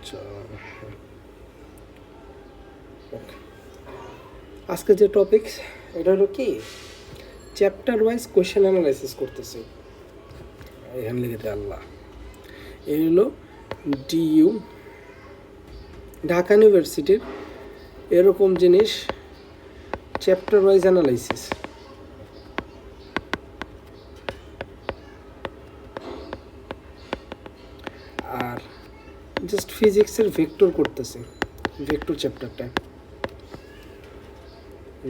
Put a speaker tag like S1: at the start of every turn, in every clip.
S1: আচ্ছা, ওকে। আজকে যে টপিক এটা হলো কি, চ্যাপ্টার ওয়াইজ কোয়েশ্চেন অ্যানালাইসিস করতেছি। এখানে লিখে আল্লাহ, এই হলো ডিইউ ঢাকা ইউনিভার্সিটির এরকম জিনিস, চ্যাপ্টার ওয়াইজ অ্যানালাইসিস। আর জাস্ট ফিজিক্সের ভেক্টর করতেছে, ভেক্টর চ্যাপ্টারটা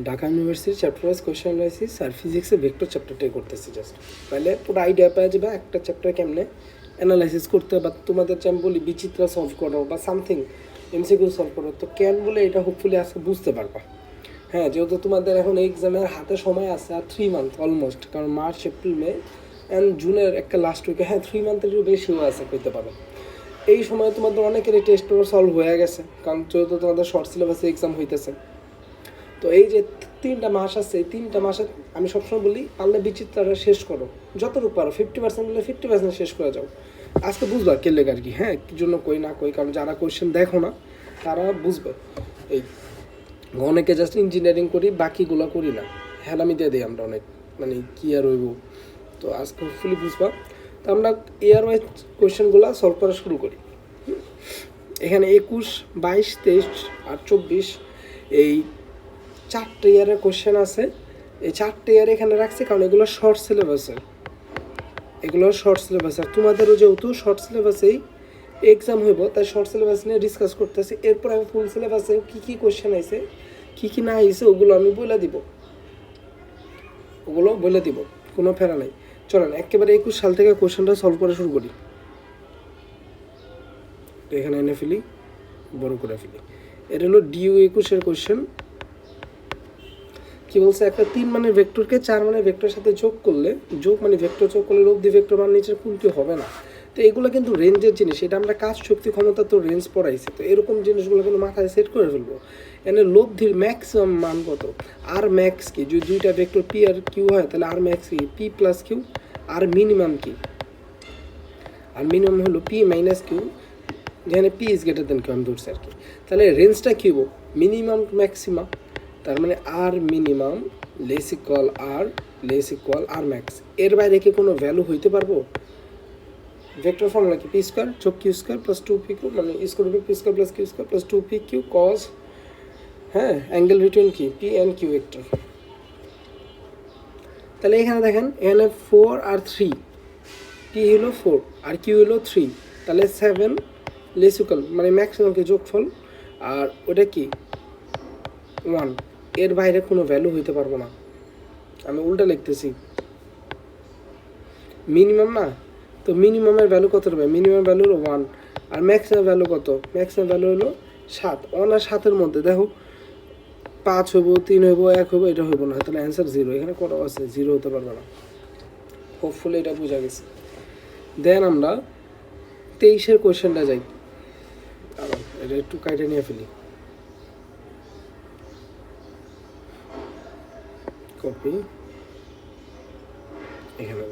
S1: Dhaka University chapter wise question analysis আর ফিজিক্সের ভেক্টর চ্যাপ্টারটাই করতেছি জাস্ট। তাহলে পুরো আইডিয়া পেয়ে যাবে একটা চ্যাপ্টার কেমনে অ্যানালাইসিস করতে, বা তোমাদের যে আমি বলি বিচিত্র সলভ করো বা সামথিং এমসিকিউ সলভ করো, তো কেন বলে এটা হোপফুলি আজকে বুঝতে পারবা। হ্যাঁ, যেহেতু তোমাদের এখন এক্সামের হাতে সময় আছে আর 3 মান্থ অলমোস্ট, কারণ মার্চ এপ্রিল মে অ্যান্ড জুনের একটা লাস্ট উইকে, হ্যাঁ 3 মান্থেরও বেশিও আছে করতে পারো। এই সময় তোমাদের অনেকেরই টেস্ট পেপার সলভ হয়ে গেছে, কারণ যেহেতু তোমাদের শর্ট সিলেবাসে এক্সাম হইতেছে। তো এই যে 3টা মাস আছে, এই 3টা মাসে আমি সবসময় বলি পারলে বিচিত্রটা শেষ করো, যতটুকু পারো 50% হলে 50% শেষ করে যাও। আজকে বুঝবা কে লেগে আর কি, হ্যাঁ কি জন্য কই না কই, কারণ যারা কোয়েশ্চেন দেখো না তারা বুঝবে। এই অনেকে জাস্ট ইঞ্জিনিয়ারিং করি, বাকিগুলো করি না, হেলামি দিয়ে দিই আমরা অনেক, মানে কি আর হইব। তো আজকে ফুলি বুঝবা। তো আমরা ইয়ার ওয়াইজ কোয়েশ্চেনগুলো সলভ করা শুরু করি। এখানে 21, 22, 23 আর 24 এই 4টে ইয়ারের কোয়েশ্চেন আছে। এই 4টে ইয়ার এখানে রাখছি কারণ এগুলো শর্ট সিলেবাসের, এগুলো শর্ট সিলেবাস। আর তোমাদেরও যেহেতু শর্ট সিলেবাসেই এক্সাম হইব, তাই শর্ট সিলেবাস নিয়ে ডিসকাস করতেছি। এরপর আমি ফুল সিলেবাসে কী কী কোয়েশ্চেন আইছে কী কী না আইছে ওগুলো আমি বলে দিব, ওগুলো বলে দিব, কোনো ফেরা নাই। চলেন একেবারে 21 সাল থেকে কোয়েশ্চেনটা সলভ করা শুরু করি। এখানে এনে ফেলি, বড় করে ফেলি। এটা হলো ডিইউ 21-এর কোয়েশ্চেন। কি বলছে, একটা 3 মানের ভেক্টরকে 4 মানের ভেক্টরের সাথে যোগ করলে, যোগ মানে ভেক্টর যোগ করলে লব্ধি ভেক্টর মান নিচের কোনটি হবে না। তো এগুলো কিন্তু রেঞ্জের জিনিস, এটা আমরা কাজ শক্তি ক্ষমতা তো রেঞ্জ পড়াইছি, তো এরকম জিনিসগুলো কিন্তু মাথায় সেট করে ফেলবো। এখানে লব্ধির ম্যাক্সিমাম মান কত, আর ম্যাক্স কি, যদি দুইটা ভেক্টর পি আর কিউ হয় তাহলে আর ম্যাক্স কি, P plus Q. R minimum কি, আর মিনিমাম হলো পি মাইনাস কিউ, যেখানে P is greater than Q আমি ধরছি আর কি। তাহলে রেঞ্জটা কী হবো, মিনিমাম ম্যাক্সিমাম, তার মানে আর মিনিমাম লেস ইকুয়াল আর ম্যাক্স। এর বাইরে কি কোনো ভ্যালু হইতে পারবো। ভেক্টর ফর্মুলা কি, পি স্কোয়ার যোগ q square plus 2p q, মানে square root p square plus q square plus 2p q cos, হ্যাঁ অ্যাঙ্গেল বিটুইন কি, পি অ্যান্ড কিউ ভেক্টর। তাহলে এখানে দেখেন, এখানে 4 আর 3, পি হলো 4 আর কিউ হলো 3, তাহলে 7 লেস ইকুয়াল মানে ম্যাক্সিমাম কি যোগফল, আর ওটা কি 1, এর বাইরে কোনো ভ্যালু হইতে পারবো না। আমি উল্টা লিখতেছি, মিনিমাম না, তো মিনিমামের ভ্যালু কত হবে, মিনিমাম ভ্যালু হলো 1, আর ম্যাক্সিমাম ভ্যালু কত, ম্যাক্সিমাম ভ্যালু হলো 7। 1 আর 7-এর মধ্যে দেখো 5 হইব, 3 হইব, 1 হইব, এটা হইব না, তাহলে অ্যান্সার 0। এখানে কত আছে, 0 হতে পারবে না। হোপফুলি এটা বোঝা গেছে। দেন আমরা 23-এর কোয়েশ্চেনটা যাই, এটা একটু কাইটে নিয়ে ফেলি, কপি এখানে।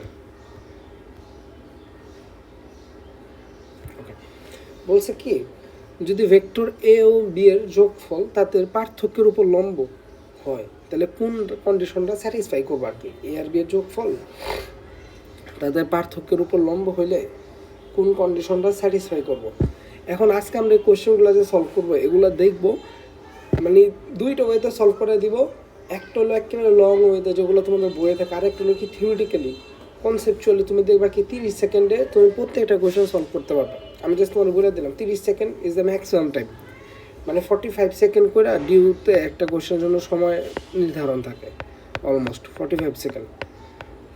S1: ওকে, বলছে কি, যদি ভেক্টর এ ও বি এর যোগফল তাদের পার্থক্যের উপর লম্ব হয়, তাহলে কোন কন্ডিশনটা স্যাটিসফাই করবো আর কি, এ আর বি এর যোগফল তাদের পার্থক্যের উপর লম্ব হইলে কোন কন্ডিশনটা স্যাটিসফাই করব। এখন আজকে আমরা এই কোয়েশ্চেনগুলো যে সলভ করবো এগুলো দেখবো, মানে 2টা ওয়েতে সলভ করে দিব। একটা হলো একেবারে লং ওয়েতে যেগুলো তোমাদের বইয়ে থাকে, আরেকটা হলো কি থিওরিটিক্যালি কনসেপচুয়ালি তুমি দেখবা কি 30 সেকেন্ডে তুমি প্রত্যেকটা কোয়েশ্চেন সলভ করতে পারবে। আমি জাস্ট তোমার বলে দিলাম 30 second is the maximum time, মানে 45 সেকেন্ড করে ডিউতে একটা কোয়েশ্চেনের জন্য সময় নির্ধারণ থাকে, অলমোস্ট 45 সেকেন্ড,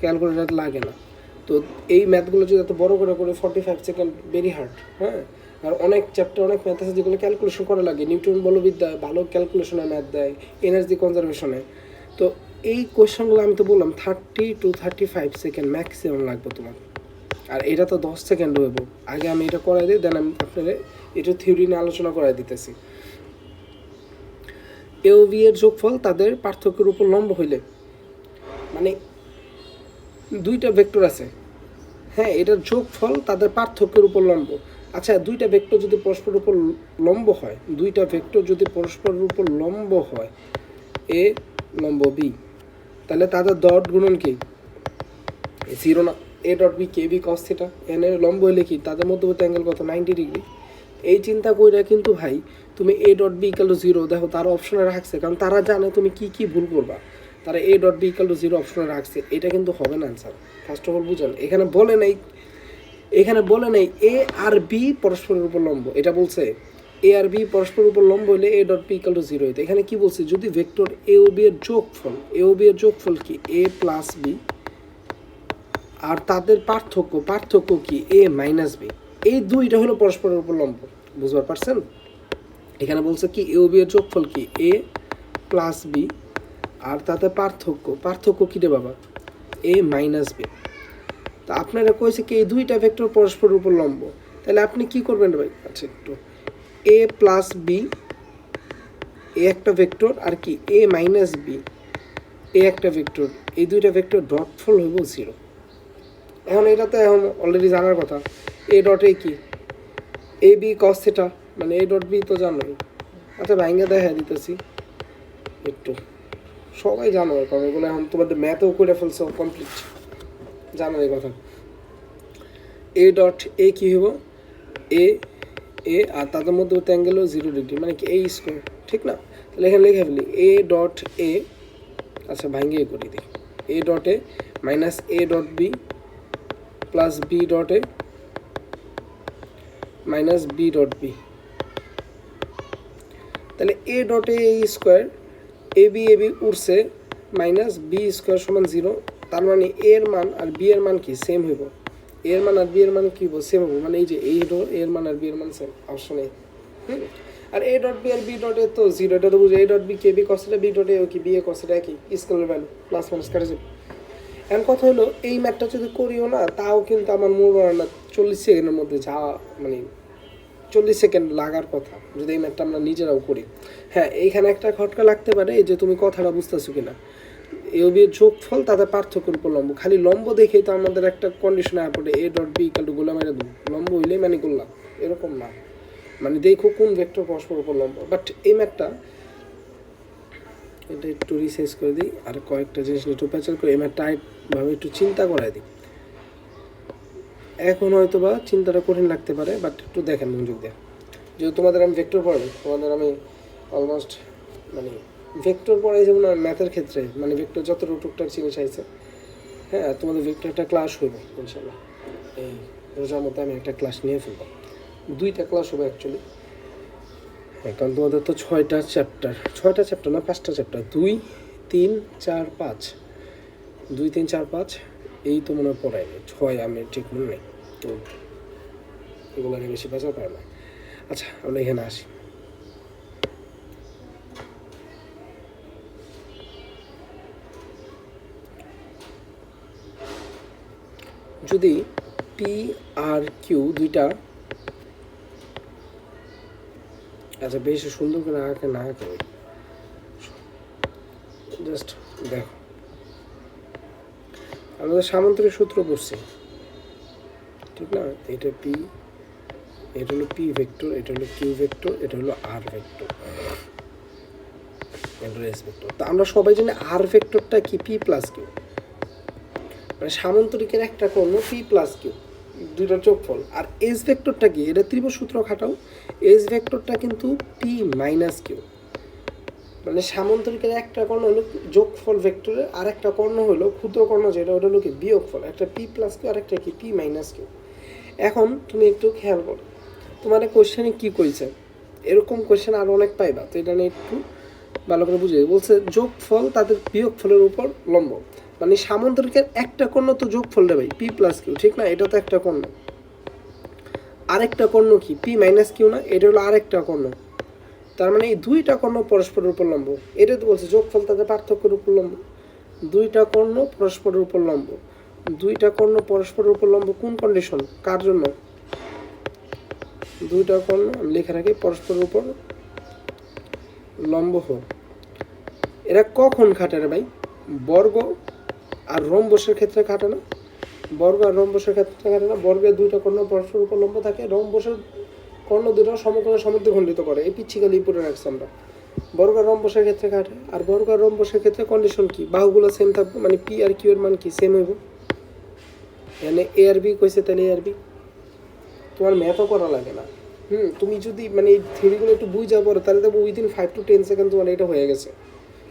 S1: ক্যালকুলেটার লাগে না। তো এই ম্যাথগুলো যদি এত বড় করে 45 সেকেন্ড ভেরি হার্ড, হ্যাঁ। আর অনেক চ্যাপ্টার, অনেক ম্যাথ আছে যেগুলো ক্যালকুলেশন করা লাগে, নিউটন বলবিদ্যা ভালো ক্যালকুলেশনের ম্যাথ দেয়, এনার্জি কনজারভেশনে। তো এই কোয়েশ্চেনগুলো আমি তো বললাম 30 to 35 সেকেন্ড ম্যাক্সিমাম লাগবে তোমার, আর এটা তো 10 সেকেন্ড হইব। আগে আমি এটা করাই দিই, দেন আমি আপনাদের এটা থিওরি নিয়ে আলোচনা করাই দিতেছি। এ ও বি এর যোগফল তাদের পার্থক্যের উপর লম্ব হইলে, মানে 2টা ভেক্টর আছে, হ্যাঁ এটার যোগফল তাদের পার্থক্যের উপর লম্ব, আচ্ছা, দুইটা ভেক্টর যদি পরস্পরের উপর লম্ব হয়, দুইটা ভেক্টর যদি পরস্পরের উপর লম্ব হয়, এ লম্ব বি, তাহলে তাদের ডট গুণন কি জিরো না? এ ডট বি কে বি কস থিটা, এনে লম্ব হলে কি তাদের মধ্যবর্তী অ্যাঙ্গেল কত 90 ডিগ্রি। এই চিন্তা কইরা কিন্তু ভাই তুমি A dot B equal to zero দেখো তারা অপশনে রাখছে, কারণ তারা জানে তুমি কি কি ভুল করবা, তারা A dot B equal to zero অপশনে রাখছে। এটা কিন্তু হবে না অ্যান্সার। ফার্স্ট অফ অল বুঝেন, এখানে বলে নেই এ আর বি পরস্পরের উপর লম্ব, এটা বলছে এ আর বি পরস্পরের উপর লম্ব হলে A dot B equal to zero হইতে। এখানে কি বলছে, যদি ভেক্টর এ ও বি এর যোগফল কি এ প্লাস বি, আর তাদের পার্থক্য কি এ মাইনাস বি, এই দুইটা হলো পরস্পরের উপর লম্ব। বুঝতে পারছেন? এখানে বলছে কি এ ও বি এর যোগফল কি এ প্লাস বি, আর তাদের পার্থক্য কি রে বাবা এ মাইনাস বি। তো আপনারা কইছে কি এই দুইটা ভেক্টর পরস্পরের উপর লম্ব, তাহলে আপনি কি করবেন ভাই? আচ্ছা, একটু এ প্লাস বি এ একটা ভেক্টর, আর কি এ মাইনাস বি এ একটা ভেক্টর, এই দুইটা ভেক্টর ডটফল হইব জিরো। এখন এটা তো এখন অলরেডি জানার কথা, এ ডট এ কি এ বি কস থিটা, মানে এ ডট বি তো জানোই। আচ্ছা ভাইঙ্গা দেখা দিতেছি একটু, সবাই জানো কারণ এগুলো এখন তোমাদের ম্যাথও করে ফেলছো কমপ্লিট, জানো এই কথা। এ ডট এ কি হইব এ আর তাদের মধ্যে অ্যাঙ্গেল 0 ডিগ্রি, মানে কি এ স্কোয়ার, ঠিক না? তাহলে এখানে লিখে ফেলি এ ডট এ, আচ্ছা ভাঙ্গিয়ে করি দিই, a dot a minus a dot b plus b dot a minus b dot b. তাহলে a dot a square a b উঠছে মাইনাস বি স্কোয়ার সমান 0, তার মানে এর মান আর বি এর মান কি সেম হইব, এর মান আর বি এর মান কি হইব সেম হইব, মানে এই যে এই এর মান আর বি এর মান সেম, অপশন এ। আর এ ডট বি আর বি ডট এ তো 0, এটা তো বুঝে এ ডট বি কে B cos theta, B dot A কি বি এ কস থিটা কি স্কেলার ভ্যালু প্লাস মাইনাস কাটা যাবে। এখন কথা হলো এই ম্যাথটা যদি করিও না তাও কিন্তু আমার মনে হয় না 40 সেকেন্ডের মধ্যে যাওয়া, মানে 40 সেকেন্ড লাগার কথা যদি এই ম্যাথটা আমরা নিজেরাও করি। হ্যাঁ, এইখানে একটা খটকা লাগতে পারে, এই যে তুমি কথাটা বুঝতেছো কিনা, এ ও বি এর যোগফল তাদের পার্থক্যের উপর লম্ব, খালি লম্ব দেখেই তো আমাদের একটা কন্ডিশন আয় পড়ে A dot B equal to গোলা মেরে দেবো, লম্ব হইলেই মানে করলাম, এরকম না, মানে দেখো কোন ভেক্টর পরস্পর উপর লম্ব। বাট এই ম্যাথটা এটা একটু রিসার্চ করে দিই, আর কয়েকটা জিনিস একটু প্যাচার করে এই ম্যাথটা ভাবে একটু চিন্তা করাই দিই। এখন হয়তো বা চিন্তাটা কঠিন লাগতে পারে, বাট একটু দেখেন মনোযোগ দিয়ে, যেহেতু তোমাদের আমি ভেক্টর পড়াই, তোমাদের আমি অলমোস্ট মানে ভেক্টর পড়াই, যেমন ম্যাথের ক্ষেত্রে মানে ভেক্টর যত টুকটাক জিনিস আছে, হ্যাঁ তোমাদের ভেক্টর একটা ক্লাস হইব ইনশাল্লাহ, এই রোজার মতো আমি একটা ক্লাস নিয়ে ফেলবো, 2টা ক্লাস হবে অ্যাকচুয়ালি। হ্যাঁ, কারণ তোমাদের তো 6টা চ্যাপ্টার না 5টা চ্যাপ্টার, 2, 3, 4, 5, 2, 3, 4, 5 এই তো মনে হয় পড়ায়নি, 6 আমি ঠিক মনে নেই, তো এগুলো নিয়ে বেশি বাঁচা পারে না। আচ্ছা আমরা এখানে আসি, যদি পি আর কিউ দুইটা, আচ্ছা বেশি সুন্দর করে আঁকে না আঁকে, জাস্ট দেখো আমাদের সামান্তরিক সূত্র পড়ছি, ঠিক না? এটা পি, এটা হলো পি ভেক্টর, এটা হলো কিউ ভেক্টর, এটা হলো আর ভেক্টর, এটা হলো এস ভেক্টর। তো আমরা সবাই জানি আর ভেক্টরটা কি পি প্লাস কিউ, মানে সামান্তরিকের একটা কোণ পি প্লাস কিউ, দুইটার যোগফল। আর এস ভেক্টরটা কি, এটা ত্রিভুজ সূত্র খাটাও, এস ভেক্টরটা কিন্তু পি মাইনাস কিউ, মানে সামান্তরিকের একটা কর্ণ হলো যোগফল ভেক্টরের, আর একটা কর্ণ হলো ক্ষুদ্র কর্ণ যেটা, ওটা হলো কি বিয়োগফল, একটা পি প্লাস কিউ আর একটা কি পি মাইনাস কিউ। এখন তুমি একটু খেয়াল করো তোমার কোয়েশ্চেনে কি কইছে, এরকম কোয়েশ্চেন আরও অনেক পাইবা, তো এটা নিয়ে একটু ভালো করে বুঝে বলছে যোগফল তাদের বিয়োগফলের উপর লম্ব, মানে সামান্তরিকের একটা কর্ণ তো যোগফল দেবে পি প্লাস কিউ, ঠিক না? এটা তো একটা কর্ণ, আরেকটা কর্ণ কি পি মাইনাস কিউ না, এটা হলো আরেকটা কর্ণ, তার মানে এই দুইটা কর্ণ পরস্পরের উপর লম্ব, এটা তো বলছে যোগফল তাদের পার্থক্যের উপর লম্ব, দুইটা কর্ণ পরস্পরের উপর লম্ব, দুইটা কর্ণ পরস্পরের উপর লম্ব কোন কন্ডিশন, কার জন্য? দুইটা কর্ণ আমি লেখা রাখি পরস্পরের উপর লম্ব হোক, এরা কখন খাটে রে ভাই? বর্গ আর রম্বসের ক্ষেত্রে খাটে না, বর্গ আর রম্বসের ক্ষেত্রে কাটে না। বর্গের দুইটা কর্ণ পরস্পর উপর লম্ব থাকে, রম্বসের কর্ণ দুটো সমকোণের সমদ্বিখণ্ডিত করে। এই পিচ্ছিকালি পড়ে রাখছি আমরা। বর্গ আর রম্বসের ক্ষেত্রে কাটে, আর বর্গ আর রম্বসের ক্ষেত্রে কন্ডিশন কি, বাহুগুলো সেম থাকবে, মানে পি আর কিউ এর মান কি সেম হইব। এখানে এ আর বি কইছে, তাহলে এ আর বি, তোমার ম্যাথও করা লাগে না। তুমি যদি মানে এই থিওরিগুলো একটু বুঝা পড়ো, তাহলে দেখবো উইদিন 5 to 10 সেকেন্ড তোমার এটা হয়ে গেছে।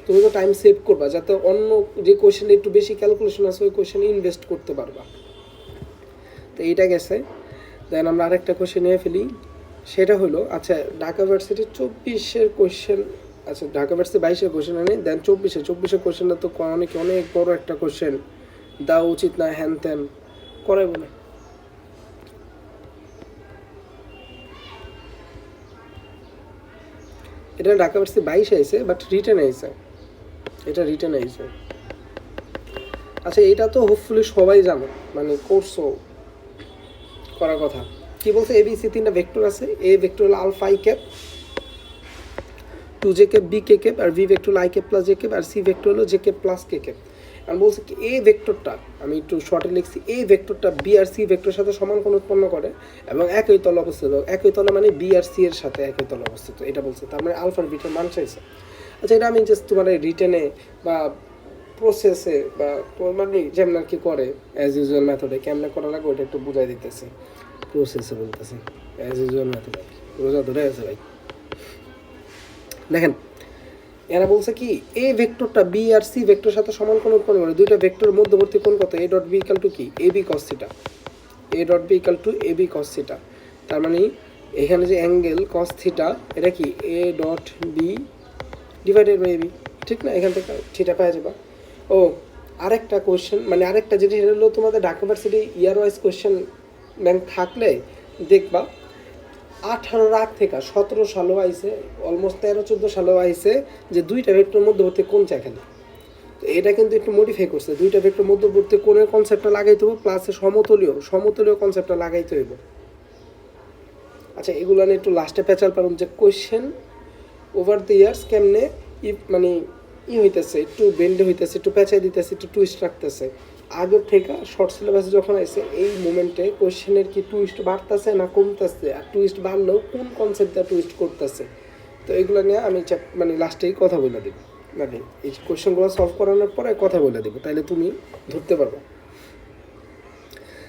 S1: তুমি তো টাইম সেভ করবা, যাতে অন্য যে কোয়েশ্চেনে একটু বেশি ক্যালকুলেশন আছে ওই কোয়েশ্চেনে ইনভেস্ট করতে পারবা। তো এইটা গেছে। দেন আমরা আরেকটা কোয়েশ্চেন নিয়ে ফেলি, সেটা হলো আচ্ছা ঢাকা ভার্সিটি 24-এর কোয়েশ্চেন, আচ্ছা ঢাকা ভার্সিটি 22-এর কোয়েশ্চেন আনি, দেন 24-এর কোয়েশ্চেনটা তো অনেক অনেক বড় একটা কোয়েশ্চেন, দেওয়া উচিত না হ্যান ত্যান করাই বলে। এটা ঢাকা ভার্সিটি 22 আইছে, বাট রিটার্ন আইছে, এটা রিটার্ন আইছে। আচ্ছা এটা তো হোপফুলি সবাই জানো, মানে কোর্সও করার কথা। কি বলছে, এবিসি 3টা ভেক্টর আছে। এ ভেক্টর হলো alpha i cap, 2 j cap b k cap, আর ভি ভেক্টর হলো i cap plus j cap, আর সি ভেক্টর হলো j cap plus k cap. আর বলছে কি এ ভেক্টরটা, আমি একটু শর্টে লিখছি, এ ভেক্টরটা বি আর সি ভেক্টরের সাথে সমান কোণ উৎপন্ন করে এবং একই তলে অবস্থিত। একই তলে মানে বি আর সি এর সাথে একই তলে অবস্থিত, এটা বলছে। তার মানে আলফার বিটার মান চাইছে। আচ্ছা এটা আমি জাস্ট তোমার রিটেনে বা প্রসেসে বা মানে যেমন আর কি করে অ্যাজ ইউজুয়াল মেথডে কেমনে করা লাগবে ওটা একটু বুঝাই দিতেছে। প্রসেসে বলতেছে অ্যাজ ইউজুয়াল মেথডে, রোজা ধরে আছে ভাই। দেখেন এরা বলছে কি এ ভেক্টরটা বি আর সি ভেক্টরের সাথে সমান কোণ উৎপন্ন করে। দুইটা ভেক্টরের মধ্যবর্তী কোণ কত, a dot B equal to কি, a b cos theta. A dot B equal to a b cos theta. তার মানে এখানে যে অ্যাঙ্গেল কস থিটা, এটা কি এ dot b divided by a b, ঠিক না? এখান থেকে থিটা পাওয়া যাবে। ও আরেকটা কোয়েশ্চেন, মানে আরেকটা জিনিস হলো তোমাদের ঢাকা ভার্সিটি ইয়ার ওয়াইজ কোয়েশ্চেন ব্যাংক থাকলে দেখবা 18 রাত থেকে 17 সালেও আইছে, অলমোস্ট 13-14 সালেও আইছে যে দুইটা ভেক্টর মধ্যবর্তী কোণ চায় খালি। তো এটা কিন্তু একটু মডিফাই করছে, দুইটা ভেক্টর মধ্যবর্তী কোণের কনসেপ্টটা লাগাইতে হবে, প্লাস সমতলীয় কনসেপ্টটা লাগাইতে হইব। আচ্ছা এগুলো নিয়ে একটু লাস্টে পেঁচাল পারুন যে কোয়েশ্চেন ওভার দ্য ইয়ার্স কেমনে মানে হইতেছে, একটু বেন্ডে হইতেছে, একটু পেঁচাই দিতেছে, একটু টুইস্ট রাখতেছে। আগের থেকে শর্ট সিলেবাসে যখন আসে এই মোমেন্টে কোয়েশ্চেনের কি টুইস্ট বাড়তেছে না কমতেছে, আর টুইস্ট বাড়লেও কোন কনসেপ্টটা টুইস্ট করতেছে। তো এগুলো নিয়ে আমি মানে লাস্টেই কথা বলে দিব, মানে এই কোয়েশ্চেনগুলো সলভ করানোর পরে কথা বলে দিব, তাহলে তুমি ধরতে পারবে।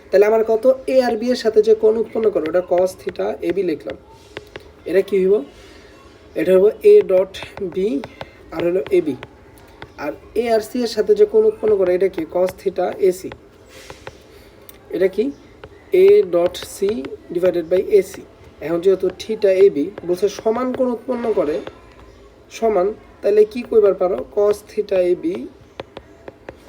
S1: তাহলে আমার কত, এ আর বি এর সাথে যে কোণ উৎপন্ন করো ওটা কস থিটা এ বি লিখলাম। এটা কি হইব, এটা হইব এ ডট বি আর হলো এ বি। আর এ আর সি এর সাথে যে কোণ উৎপন্ন করে এটা কি কস থিটা এসি। এটা কি এ dot C divided by AC. এখন যেহেতু থিটা এ বি বলছে সমান কোণ উৎপন্ন করে সমান, তাহলে কি কইবার পারো কস থিটা এ বি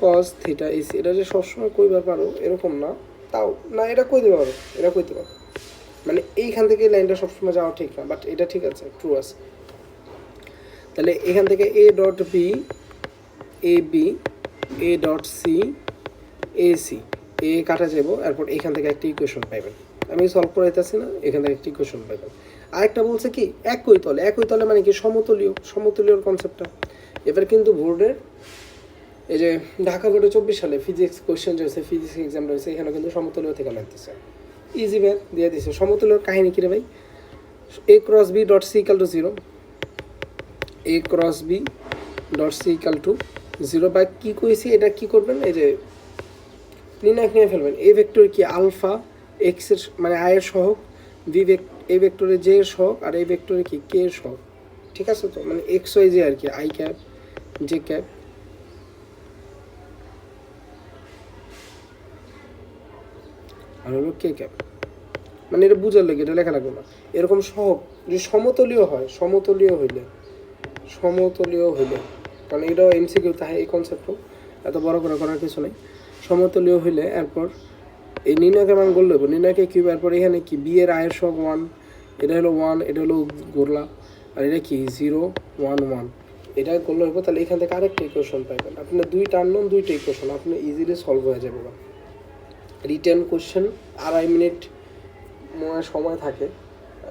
S1: কস থিটা এসি। এটা যে সবসময় কইবার পারো এরকম না, তাও না এটা কই দিতে পারো, এটা কইতে পারো। মানে এইখান থেকে লাইনটা সবসময় যাওয়া ঠিক না, বাট এটা ঠিক আছে, ট্রু আছে। তাহলে এখান থেকে a dot b a b a dot c a c a কাটা যাবো, এরপর এখান থেকে একটা ইকুয়েশন পাইবেন। আমি সলভ করাইতেছি না, এখান থেকে একটা ইকুয়েশন পাইবেন। আরেকটা বলছে কি একই তলে মানে কি সমতলীয়র কনসেপ্টটা। এবার কিন্তু বোর্ডের এই যে ঢাকা বোর্ডে 24 সালে ফিজিক্স কোয়েশ্চেন রয়েছে, ফিজিক্স এক্সাম রয়েছে, এখানে কিন্তু সমতলীয় থেকে লাগতেছে। ইজি ম্যাথ দিয়ে দিছে। সমতলীয়র কাহিনী কিরে ভাই, a cross b dot c equal to 0, a cross b dot c equal to 0 বা কী কইছি এটা কি করবেন, এই যে নির্ণয় নিয়ে ফেলবেন। এ ভেক্টর কি আলফা এক্সের মানে আয়ের সহগ, এ ভেক্টরে জে এর সহগ, আর এই ভেক্টরে কি কে এর সহগ, ঠিক আছে? তো মানে এক্স ওয়াই জে আর কি, আই ক্যাপ জে ক্যাপ আর হলো কে ক্যাপ। মানে এটা বুঝার লাগে, এটা লেখা লাগবে না। এরকম সহগ যে সমতলীয় হইলে কারণ এটাও এমসিকিউ তাই এই কনসেপ্টও এত বড় করে করার কিছু নেই। সমতলীয় হইলে এরপর এই নির্ণয়কের মান গোল দেবো, নির্ণয়কে কিউব, এরপর এখানে কি বি এর আয়ের সহগ 1, এটা হলো 1, এটা হলো গোলা, আর এটা কি 0 1 1, এটা গোল হইব। তাহলে এখান থেকে আরেকটা ইকুয়েশন পাইবেন। আপনার দুইটা আননোন, দুইটা ইকুয়েশন আপনি ইজিলি সলভ হয়ে যাবে। রিটেন কোশ্চেন 2.5 মিনিট সময় থাকে,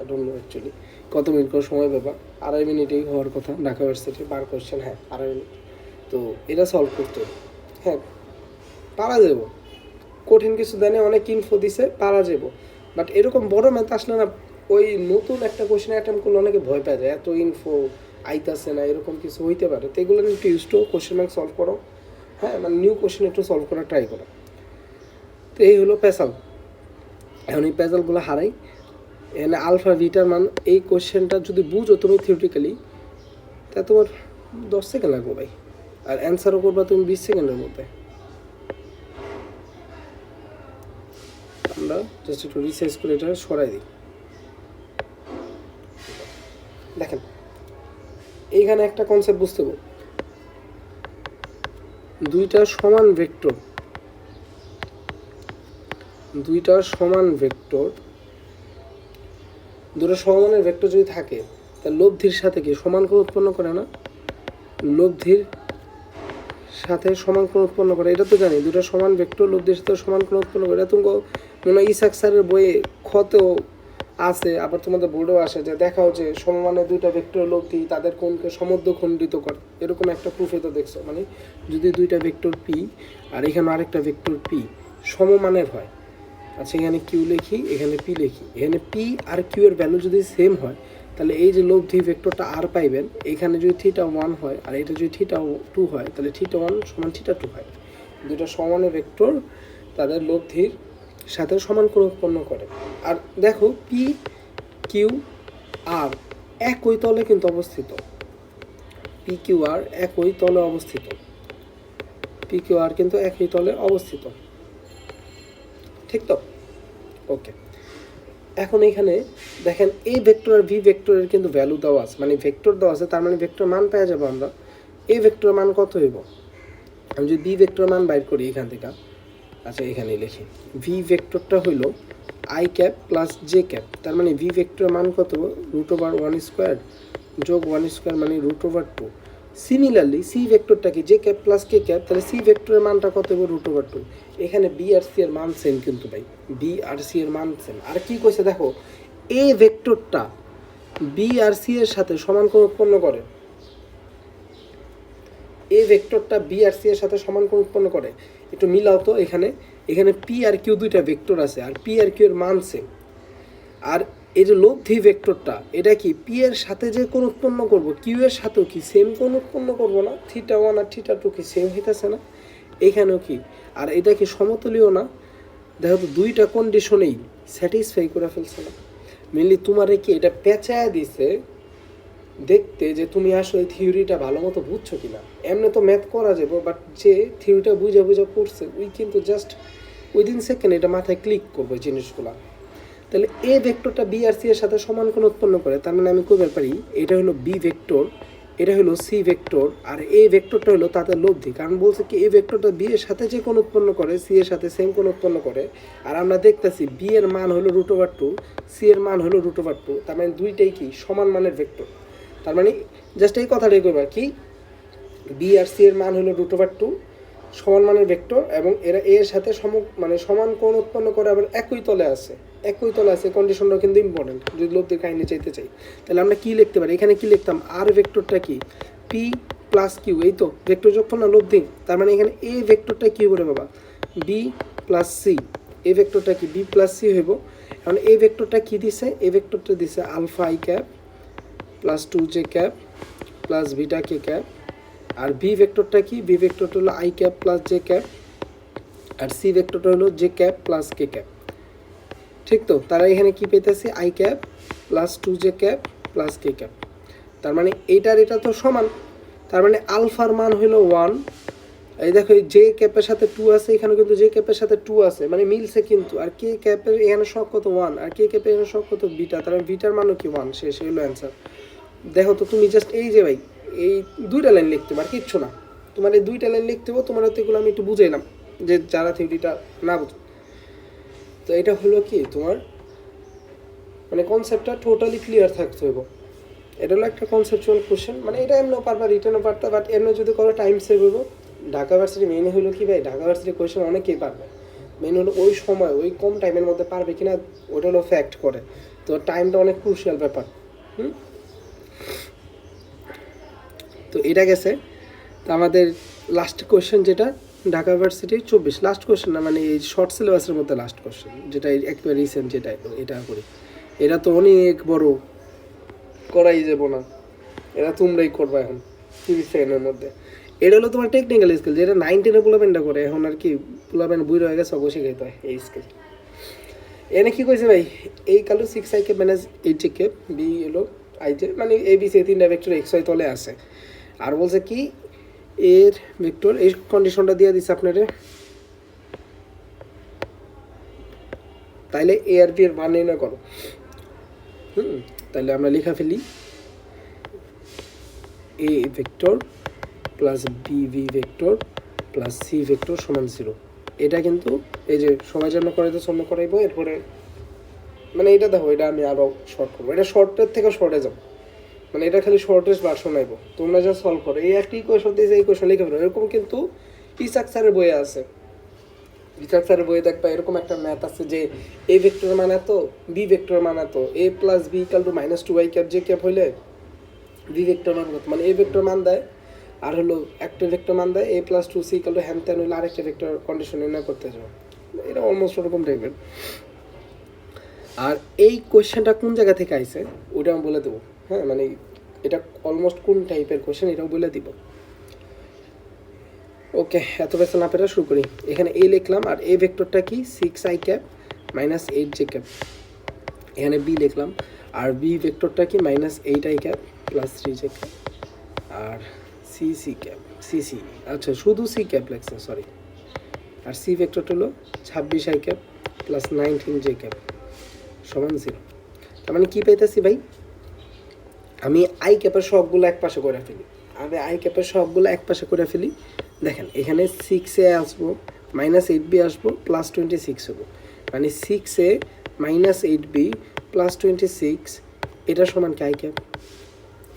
S1: ডোন্ট নো অ্যাকচুয়ালি কত মিনিট করে সময় পাবা, 2.5 মিনিটেই হওয়ার কথা ঢাকা ইউনিভার্সিটি বার কোশ্চেন। হ্যাঁ 2.5 মিনিট, তো এটা সলভ করতে হবে। হ্যাঁ পারা যাব, কঠিন কিছু দেনে, অনেক ইনফো দিছে, পারা যাব। বাট এরকম বড় ম্যাথ আসলে না, ওই নতুন একটা কোশ্চেন অ্যাটেম্প করলে অনেকে ভয় পায় যায়, এত ইনফো আইতাছে না, এরকম কিছু হইতে পারে। তো এগুলো একটু use to question bank solve করো, হ্যাঁ, মানে নিউ কোশ্চেন একটু সলভ করার ট্রাই করো। তো এই হলো পেসাল। এখন এই পেসালগুলো হারাই, এখানে আলফা ভিটার মান, এই কোশ্চেনটা যদি বুঝো তুমি থিওরিটিক্যালি, তা তোমার 10 সেকেন্ড লাগবে ভাই, আর অ্যান্সারও করবা তুমি 20 সেকেন্ডের মধ্যে। আমরা জাস্ট একটু রিসার্চ করে এটা সরাই দিই। দেখেন এইখানে একটা কনসেপ্ট বুঝতে পারো, দুইটা সমান ভেক্টর, দুটো সমানের ভেক্টর যদি থাকে, তা লব্ধির সাথে কি সমান কোণ উৎপন্ন করে না? লব্ধির সাথে সমান কোণ উৎপন্ন করে, এটা তো জানি। দুটো সমান ভেক্টর লব্ধির সাথে সমান কোণ উৎপন্ন করে, এটা তুমি মনে হয় ইসাক স্যারের বইয়ে ক্ষতেও আছে, আবার তোমাদের বোর্ডেও আসে যে দেখাও যে সমমানের দুইটা ভেক্টর লব্ধি তাদের কোণকে সমদ্বিখণ্ডিত করে, এরকম একটা প্রুফে তো দেখছো। মানে যদি দুইটা ভেক্টর পি আর এখানে আরেকটা ভেক্টর পি সমমানের হয়, আচ্ছা এখানে কিউ লিখি, এখানে পি লিখি, এখানে পি আর কিউ এর ভ্যালু যদি সেম হয়, তাহলে এই যে লব্ধি ভেক্টরটা আর পাইবেন, এখানে যদি থিটা 1 হয় আর এটা যদি থিটা 2 হয়, তাহলে থিটা 1 সমান থিটা 2 হয়। দুটো সমানের ভেক্টর তাদের লব্ধির সাথে সমান কোণ উৎপন্ন করে। আর দেখো পি কিউ আর একই তলে কিন্তু অবস্থিত, পি কিউ আর একই তলে অবস্থিত, পি কিউ আর কিন্তু একই তলে অবস্থিত, ঠিক তো? ওকে, এখন এখানে দেখেন এই ভেক্টর আর ভি ভেক্টরের কিন্তু ভ্যালু দেওয়া আছে, মানে ভেক্টর দেওয়া আছে, তার মানে ভেক্টর মান পেয়ে যাবো আমরা। এই ভেক্টর মান কত হইব? আমি যদি বি ভেক্টর মান বাইর করি এখান থেকে, আচ্ছা এখানে লিখি, ভি ভেক্টরটা হইল I cap plus j cap, তার মানে ভি ভেক্টর মান কত? √1² যোগ 1² মানে √2। সিমিলারলি সি ভেক্টরটা কি? J cap plus k cap, তাহলে সি ভেক্টরের মানটা কত হবে? √2। এখানে বি আর সি এর মান সেম কিন্তু ভাই, বি আর সি এর মান সেম। আর কি কইছে দেখো, এ ভেক্টরটা বি আর সি এর সাথে সমান কোণ উৎপন্ন করে, এ ভেক্টরটা বি আর সি এর সাথে সমান কোণ উৎপন্ন করে। একটু মিলাও তো, এখানে পি আর কিউ দুইটা ভেক্টর আছে, আর পি আর কিউ এর মান সেম। আর এই যে লব্ধি ভেক্টরটা, এটা কি পি এর সাথে যে কোণ উৎপন্ন করব, কিউ এর সাথেও কি সেম কোণ উৎপন্ন করব না? থিটা 1 আর থিটা 2 কি সেম হইতেছে না? এখানেও কি, আর এটা কি সমতলীয় না? দেখো তো দুইটা কন্ডিশনেই স্যাটিসফাই করে ফেলছে না? মেনলি তোমারে কি এটা পেঁচায় দিছে দেখতে যে তুমি আসলে থিওরিটা ভালো মতো বুঝছো কিনা। এমনি তো ম্যাথ করা যাবে, বাট যে থিওরিটা বুঝা পড়ছে ওই কিন্তু জাস্ট উইদিন সেকেন্ড এটা মাথায় ক্লিক করবো জিনিসগুলো। তাহলে এ ভেক্টরটা বি আর সি এর সাথে সমান কোণ উৎপন্ন করে, তার মানে আমি কইবার পারি এটা হলো বি ভেক্টর, এটা হলো সি ভেক্টর, আর এ ভেক্টরটা হলো তাদের লব্ধি। কারণ বলছে কি এ ভেক্টরটা বি এর সাথে যে কোণ উৎপন্ন করে সি এর সাথে সেম কোণ উৎপন্ন করে। আর আমরা দেখতেছি বি এর মান হলো √2, সি এর মান হলো √2, তার মানে দুইটাই কি সমান মানের ভেক্টর। তার মানে জাস্ট এই কথাটাই কইবার কি বি আর সি এর মান হলো √2 সমান মানের ভেক্টর, এবং এরা এর সাথে মানে সমান কোণ উৎপন্ন করে, আবার একই তলে আছে, কন্ডিশনটা কিন্তু ইম্পর্টেন্ট যদি লব্ধির কাহিনী চাইতে চাই। তাহলে আমরা কি লিখতে পারি? এখানে কি লিখতাম? আর ভেক্টরটা কি? পি প্লাস কিউ, এই তো ভেক্টর যোগফল না লব্ধি, তার মানে এখানে এ ভেক্টরটা কি করে বাবা? বি প্লাস সি, এ ভেক্টরটা কি বি প্লাস সি হইব। এখন এ ভেক্টরটা কি দিছে? এ ভেক্টরটা দিছে alpha i cap plus 2j cap plus beta k cap. আর বি ভেক্টরটা কি? বি ভেক্টরটা হলো i cap plus j cap, আর সি ভেক্টরটা হলো j cap plus k cap, ঠিক তো? তারা এখানে কি পেতেছে? I cap plus 2j cap plus k cap. তার মানে এইটার এটা তো সমান, তার মানে আলফার মান হলো 1। এই দেখো জে ক্যাপের সাথে 2 আছে, এখানে কিন্তু জে ক্যাপের সাথে 2 আছে, মানে মিলছে কিন্তু। আর কে ক্যাপের এখানে সব কত? 1, আর কে ক্যাপের এখানে সব কত? বিটা, তার মানে বিটার মানও কি 1, শেষ হলো অ্যান্সার। দেখো তো তুমি জাস্ট এই যে ভাই এই দুইটা লাইন লিখতে পার, কিচ্ছু না, তোমার এই দুইটা লাইন লিখতে হবে। তোমার হয়তো এগুলো আমি একটু বুঝাইলাম যে যারা থিওরিটা না বুঝো। তো এটা হলো কি তোমার মানে কনসেপ্টটা টোটালি ক্লিয়ার থাকতে হবে। এটা হলো একটা কনসেপচুয়াল কোশ্চেন, মানে এটা এমনও পারবা, রিটার্নও পারতা, বাট এমনি যদি করো টাইম সেভ হইব। ঢাকা ভার্সিটি মেইন হলো কি ভাই, ঢাকা ভার্সিটি কোশ্চেন অনেকেই পারবে, মেইন হলো ওই সময় ওই কম টাইমের মধ্যে পারবে কিনা ওটা হলো ফ্যাক্ট করে। তো টাইমটা অনেক ক্রুশিয়াল ব্যাপার। তো এটা গেছে। তো আমাদের লাস্ট কোয়েশ্চেন যেটা ঢাকা ভার্সিটি 24 লাস্ট কোশ্চেন না, মানে এই শর্ট সিলেবাসের মধ্যে লাস্ট কোশ্চেন, যেটা একেবারে রিসেন্ট, যেটা এটা করি। এটা তো অনেক বড়, করাই যাব না, এটা তোমরাই করবা এখন 30 সেকেন্ডের মধ্যে। এটা হলো তোমার টেকনিক্যাল স্কিল, যেটা 9-10 পোলাপেনটা করে, এখন আর কি পোলাপেন বুড়ো হয়ে গেছে, অবশ্যই খাইতে হয় এই স্কিল। এনে কি কইছে ভাই, এই কালো 6i কে ম্যানেজ 8j কে বি হলো ij, মানে এ বি সি তিনটা ভেক্টর এক্স ওয়াই তলে আছে। আর বলছে কি এর ভেক্টর, এই কন্ডিশনটা দিয়ে দিছে আপনারে, তাইলে এ আর বি এর মান নির্ণয় করো। তাহলে আমরা লেখা ফেলি A vector plus B V vector plus C vector সমান 0। এটা কিন্তু এই যে সবাই জন্য করাইতে জন্য করাইবো, এরপরে মানে এটা দেখো, এটা আমি আরও শর্ট করবো, এটা শর্টের থেকে শর্টে যাবো, মানে এটা খালি শর্টেস্ট ভার্সন আইবো, তোমরা যা সলভ করো এই একটি ইকুয়েশন দিয়েছে, এই ইকুয়েশন লিখে ফেলো। এরকম কিন্তু ইসাক স্যারের বইয়ে আছে, ইসাক স্যারের বইয়ে দেখবা এরকম একটা ম্যাথ আছে যে এ ভেক্টর মান এত, বি ভেক্টর মান এত, a plus b equal to minus 2i cap j cap হইলে বি ভেক্টর মান কত, মানে এ ভেক্টর মান দেয় আর হলো একটা ভেক্টর মান দেয়, এ প্লাস 2c ইকাল টু হ্যান ত্যান হইলে আরেকটা ভেক্টর কন্ডিশন নির্ণয় করতে যাও। এটা অলমোস্ট ওরকম টাইপের। আর এই কোয়েশ্চেনটা কোন জায়গা থেকে আইছে ওটা আমি বলে দেবো, হ্যাঁ, মানে এটা অলমোস্ট কোন টাইপের কোয়েশ্চেন এটাও বলে দিব। ওকে, এত বেশি না পেরে শুরু করি। এখানে এ লিখলাম, আর এ ভেক্টরটা কি 6i cap minus 8j cap, এখানে বি লিখলাম, আর বি ভেক্টরটা কি minus 8i cap plus 3j cap, আর সি ক্যাপ সি, আচ্ছা শুধু সি ক্যাপ লাগছে, সরি। আর সি ভেক্টরটা হলো 26i cap plus 19j cap সমান 0। তার মানে কী পাইতেছি ভাই, আমি আই ক্যাপের সবগুলো এক পাশে করে ফেলি, দেখেন এখানে 6a আসবো, মাইনাস 8b আসবো, প্লাস 26 হবো, মানে 6a মাইনাস 8b প্লাস 26, এটা সমান কি আই ক্যাপ,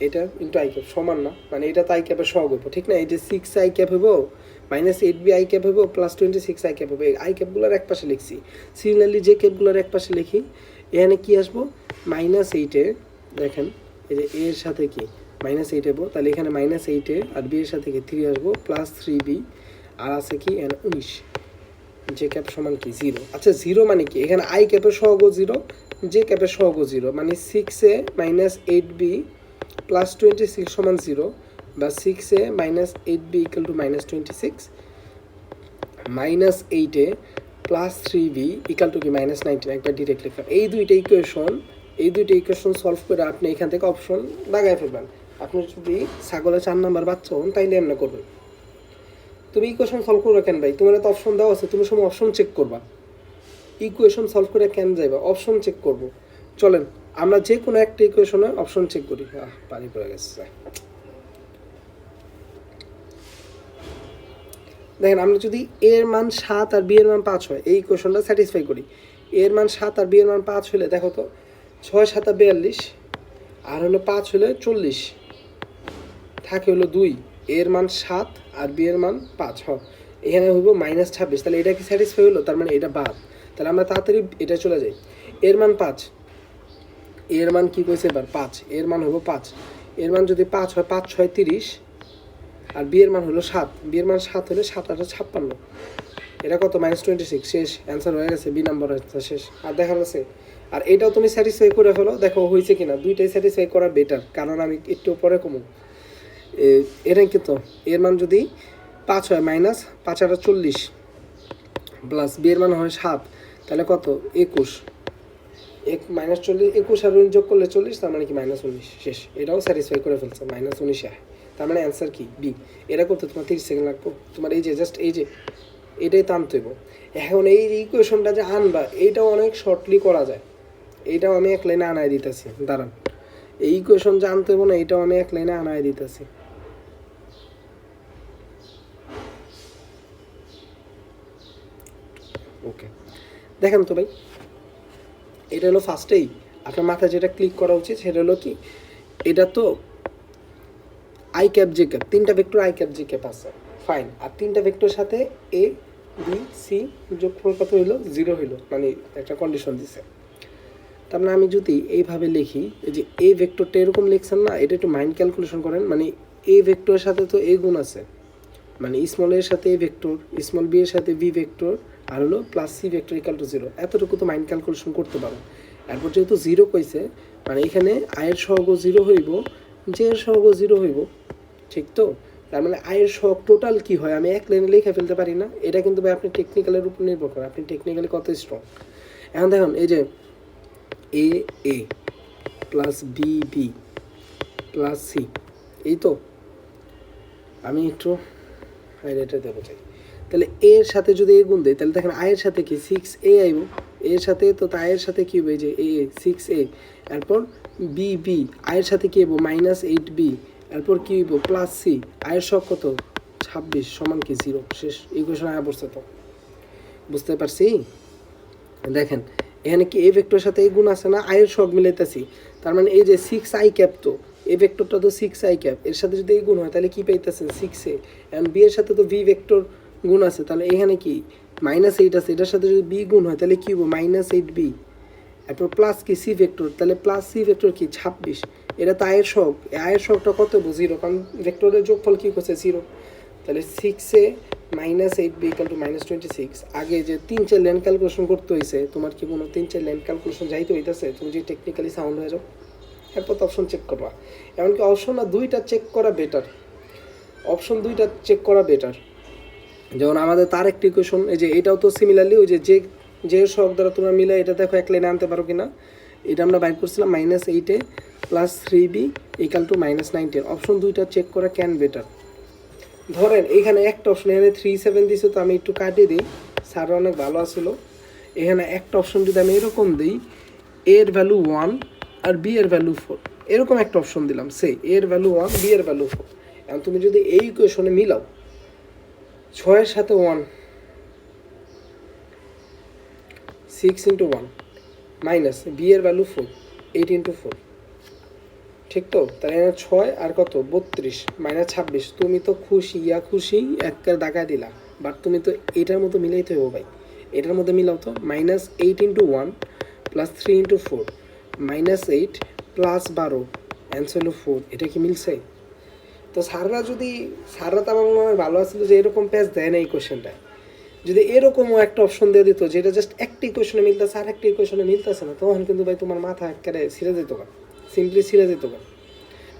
S1: এটা ইন্টু আই ক্যাপ সমান না, মানে এটা তো আই ক্যাপের সহগ হইব, ঠিক না? এই যে 6 আই ক্যাপ হইব, মাইনাস 8b আই ক্যাপ হইব, প্লাস 26 আই ক্যাপ হবে। আই ক্যাপগুলোর এক পাশে লিখছি, সিমিলারলি যে ক্যাপগুলোর এক পাশে লিখি। এখানে কি আসবো, মাইনাস 8-এ, দেখেন এই যে এর সাথে কি মাইনাস 8 হবো, তাহলে এখানে মাইনাস 8-এ আর বি এর সাথে কি 3 আসবো, প্লাস 3b, আর আছে কি এখানে 19, যে ক্যাপ সমান কি 0। আচ্ছা 0 মানে কি, এখানে আই ক্যাপের সহগ 0, যে ক্যাপের সহগ 0, মানে 6a মাইনাস 8b প্লাস 26 সমান 0, বা 6a minus 8b equal to minus 26, minus 8a plus 3b equal to কি মাইনাস 19, একটা ডিরেক্ট লিখলাম। এই দুইটা ইকুয়েশন সলভ করে আপনি এখান থেকে অপশন লাগাই ফেলবেন। আপনি যদি ছাগলের 4 নাম্বার বাচ্চা হন তাইলে এমনি করবেন। তুমি ইকুয়েশন সলভ করবে কেন ভাই, তোমার তো অপশন দেওয়া আছে, তুমি সময় অপশন চেক করবা, ইকুয়েশন সলভ করে কেন যাইবা, অপশন চেক করবো। চলেন আমরা যে কোনো একটা ইকুয়েশনে অপশন চেক করি। পানি পড়ে গেছে। দেখেন আমরা যদি এর মান 7 আর বি এর মান 5 হয়, এই ইকুয়েশনটা স্যাটিসফাই করি। এর মান 7 আর বি এর মান 5 হলে দেখো তো 6 7 42, আর হলো 5 হলে 40, থাকে হলো 2। এর মান 7 আর বি এর মান 5, এখানে হইব মাইনাস 26, তাহলে এটা কি স্যাটিসফাই হলো, তার মানে এটা বাদ। তাহলে আমরা তাড়াতাড়ি এটা চলে যাই। এর মান 5, এর মান কি কইছে এবার 5, এর মান হইব 5, এর মান যদি 5 হয়, 5 6 30, আর বি এর মান হলো 7, বি এর মান 7 হলে 7 8 56, এটা কত মাইনাস 26, শেষ অ্যান্সার হয়ে গেছে, বি নাম্বার হচ্ছে শেষ। আর দেখা যাচ্ছে, আর এটাও তুমি স্যাটিসফাই করে ফেলো, দেখো হয়েছে কিনা। দুইটাই স্যাটিসফাই করা বেটার, কারণ আমি একটু পরে কমু। এরা কিন্তু এর মান যদি 5 হয়, মাইনাস 5 8 40, প্লাস বি এর মান হয় 7, তাহলে কত 21, মাইনাস 40, 21 আর 19 যোগ করলে 40, তার মানে কি মাইনাস 19, শেষ। এটাও স্যাটিসফাই করে ফেলছে, মাইনাস 19, তার মানে অ্যান্সার কি বি। এটা করতে তোমার 30 সেকেন্ড লাগবে, তোমার এই যে জাস্ট এই যে এটাই টানতে হইব। এখন এই ইকুয়েশনটা যে আনবা, এইটাও অনেক শর্টলি করা যায়, এইটাও আমি এক লাইনে আনায় দিতেছি, দাঁড়ান। এই ইকুয়েশন যে আনতে হইব না, এইটাও আমি এক লাইনে আনায় দিতেছি। ওকে, দেখেন তো ভাই, এটা হলো ফার্স্টেই আপনার মাথায় যেটা ক্লিক করা উচিত সেটা হলো কি, এটা তো আই ক্যাপ জে ক্যাপ, 3টা vector I cap j cap আছে, ফাইন। আর 3টা ভেক্টর সাথে এ বি সি যোগফল কত হইলো, 0 হইলো, মানে একটা কন্ডিশন দিছে। তার মানে আমি যদি এইভাবে লিখি, এই যে এ ভেক্টরটা এরকম লিখছেন না, এটা একটু মাইন্ড ক্যালকুলেশন করেন, মানে এ ভেক্টরের সাথে তো এ গুণ আছে, মানে স্মল এর সাথে এ ভেক্টর, স্মল বি এর সাথে ভি ভেক্টর, আর হলো plus C vector equal to 0। এতটুকু তো মাইন্ড ক্যালকুলেশন করতে পারো। এরপর যেহেতু 0 কইছে, মানে এখানে আয়ের সহগ 0 হইব, জে এর সহগ 0 হইব, ঠিক তো? তার মানে আয়ের সহগ টোটাল কি হয় আমি এক লাইনে লিখে ফেলতে পারি না। এটা কিন্তু ভাই আপনি টেকনিক্যালের উপর নির্ভর করে, আপনি টেকনিক্যালি কত স্ট্রং। এখন দেখুন এই যে a a plus b b plus c, এই তো আমি একটু হাইলাইটে দেবো চাই। তাহলে এর সাথে যদি এ গুণ দেয় তাহলে দেখেন আয়ের সাথে কি 6a আইব, এর সাথে তো আয়ের সাথে কি হবে যে এ 6a, এরপর বি বি আয়ের সাথে কি হইব -8b, এরপর কি হইব প্লাস সি, আয়ের সব কত 26 সমান কি 0। শেষ ইকুয়েশন আয়া পড়ছে। তো বুঝতে পারছি? দেখেন এখানে কি এ ভেক্টরের সাথে এই গুণ আছে না, আয়ের সব মিলাইতেছি, তার মানে এই যে 6i ক্যাপ, তো এ ভেক্টরটা তো 6i ক্যাপ, এর সাথে যদি এই গুণ হয় তাহলে কি পাইতেছেন 6a, এন্ড বি এর সাথে তো ভি ভেক্টর গুণ আছে, তাহলে এখানে কি -8 আছে, এটার সাথে যদি বি গুণ হয় তাহলে কি হবে -8b, এরপর প্লাস কি সি ভেক্টর, তাহলে প্লাস সি ভেক্টর কি 26, এটা তো আয়ের সব, আয়ের সবটা কত হবো 0, কারণ ভেক্টরের যোগফল কি করছে 0। তাহলে 6a -8b = -26। আগে যে 3-4 লাইন ক্যালকুলেশন করতে হয়েছে, তোমার কি কোনো 3-4 লাইন ক্যালকুলেশন যাইতে হইতেছে, তুমি যে টেকনিক্যালি সাউন্ড হয়ে যাও। এরপর তো অপশন চেক করবা, এমনকি অপশন না 2টা চেক করা বেটার, অপশন 2টা চেক করা বেটার। যেমন আমাদের তার একটি ইকুয়েশন, এই যে এটাও তো সিমিলারলি ওই যে সহগ দ্বারা তোমরা মিলে এটা দেখো এক লাইনে আনতে পারো কিনা। এটা আমরা বাইর করছিলাম -8a + 3b = -19। অপশন 2টা চেক করা ক্যান বেটার। ধরেন এখানে একটা অপশন, এখানে 3-7 দিছে, তো আমি একটু কাটিয়ে দিই, স্যার অনেক ভালো আসলো। এখানে একটা অপশন যদি আমি এরকম দিই, এর ভ্যালু 1 আর বি এর ভ্যালু 4, এরকম একটা অপশন দিলাম, সে এর ভ্যালু 1 বি এর ভ্যালু 4। এখন তুমি যদি এই ইকুয়েশনে মিলাও 6 এর সাথে 1, 6 × 1 মাইনাস বি এর ভ্যালু 4, 8 × 4, ঠিক তো? তাহলে এখানে 6 আর কত 32 -26। তুমি তো খুশি একটা দাগা দিলা, বাট তুমি তো এটার মতো মিলাইতে হবে ভাই, এটার মধ্যে মিলাও তো। -8 × 1 + 3 × 4 -8 + 12 অ্যান্সার হলো 4। এটা কি মিলছে? তো স্যাররা তো আমার মনে হয় ভালো আসলে যে এরকম পেজ দেয় না এই কোয়েশ্চেনটা। যদি এরকমও একটা অপশন দিয়ে দিত যেটা জাস্ট একটি কোয়েশনে মিলতেছে আর একটি কোয়েশনে মিলতেছে না, তখন কিন্তু ভাই তোমার মাথা একেবারে ছিঁড়ে যেত না, সিম্পলি ছিঁড়ে যেত না।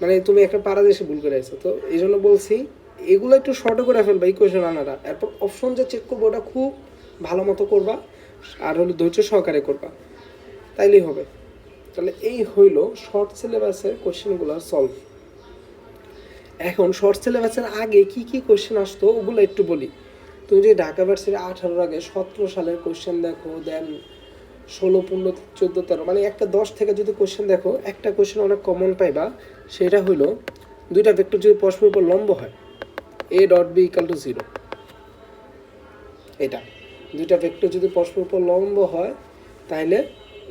S1: মানে তুমি একটা পারাদেশে ভুল করে আছো। তো এই জন্য বলছি এগুলো একটু শর্টে করে ফেলবা এই কোয়েশন আনাটা। এরপর অপশন যে চেক করবো ওটা খুব ভালো মতো করবা, আর হলো ধৈর্য সহকারে করবা, তাইলেই হবে। তাহলে এই হইল শর্ট সিলেবাসের কোয়েশ্চেনগুলো সলভ। এখন শর্ট সিলেবাসের আগে কি কি কোয়েশ্চেন আসতো ওগুলো একটু বলি। তুমি যে ঢাকা ভার্সিটি 18 আগে 17 সালের কোয়েশ্চেন দেখো, দেন 16, 15, 14, 13, মানে একটা 10 থেকে যদি কোয়েশ্চেন দেখো, একটা কোয়েশ্চেন অনেক কমন পাইবা। সেটা হলো দুইটা ভেক্টর যদি পরস্পর উপর লম্ব হয়, a.b = 0। এটা দুইটা ভেক্টর যদি পরস্পর উপর লম্ব হয় তাহলে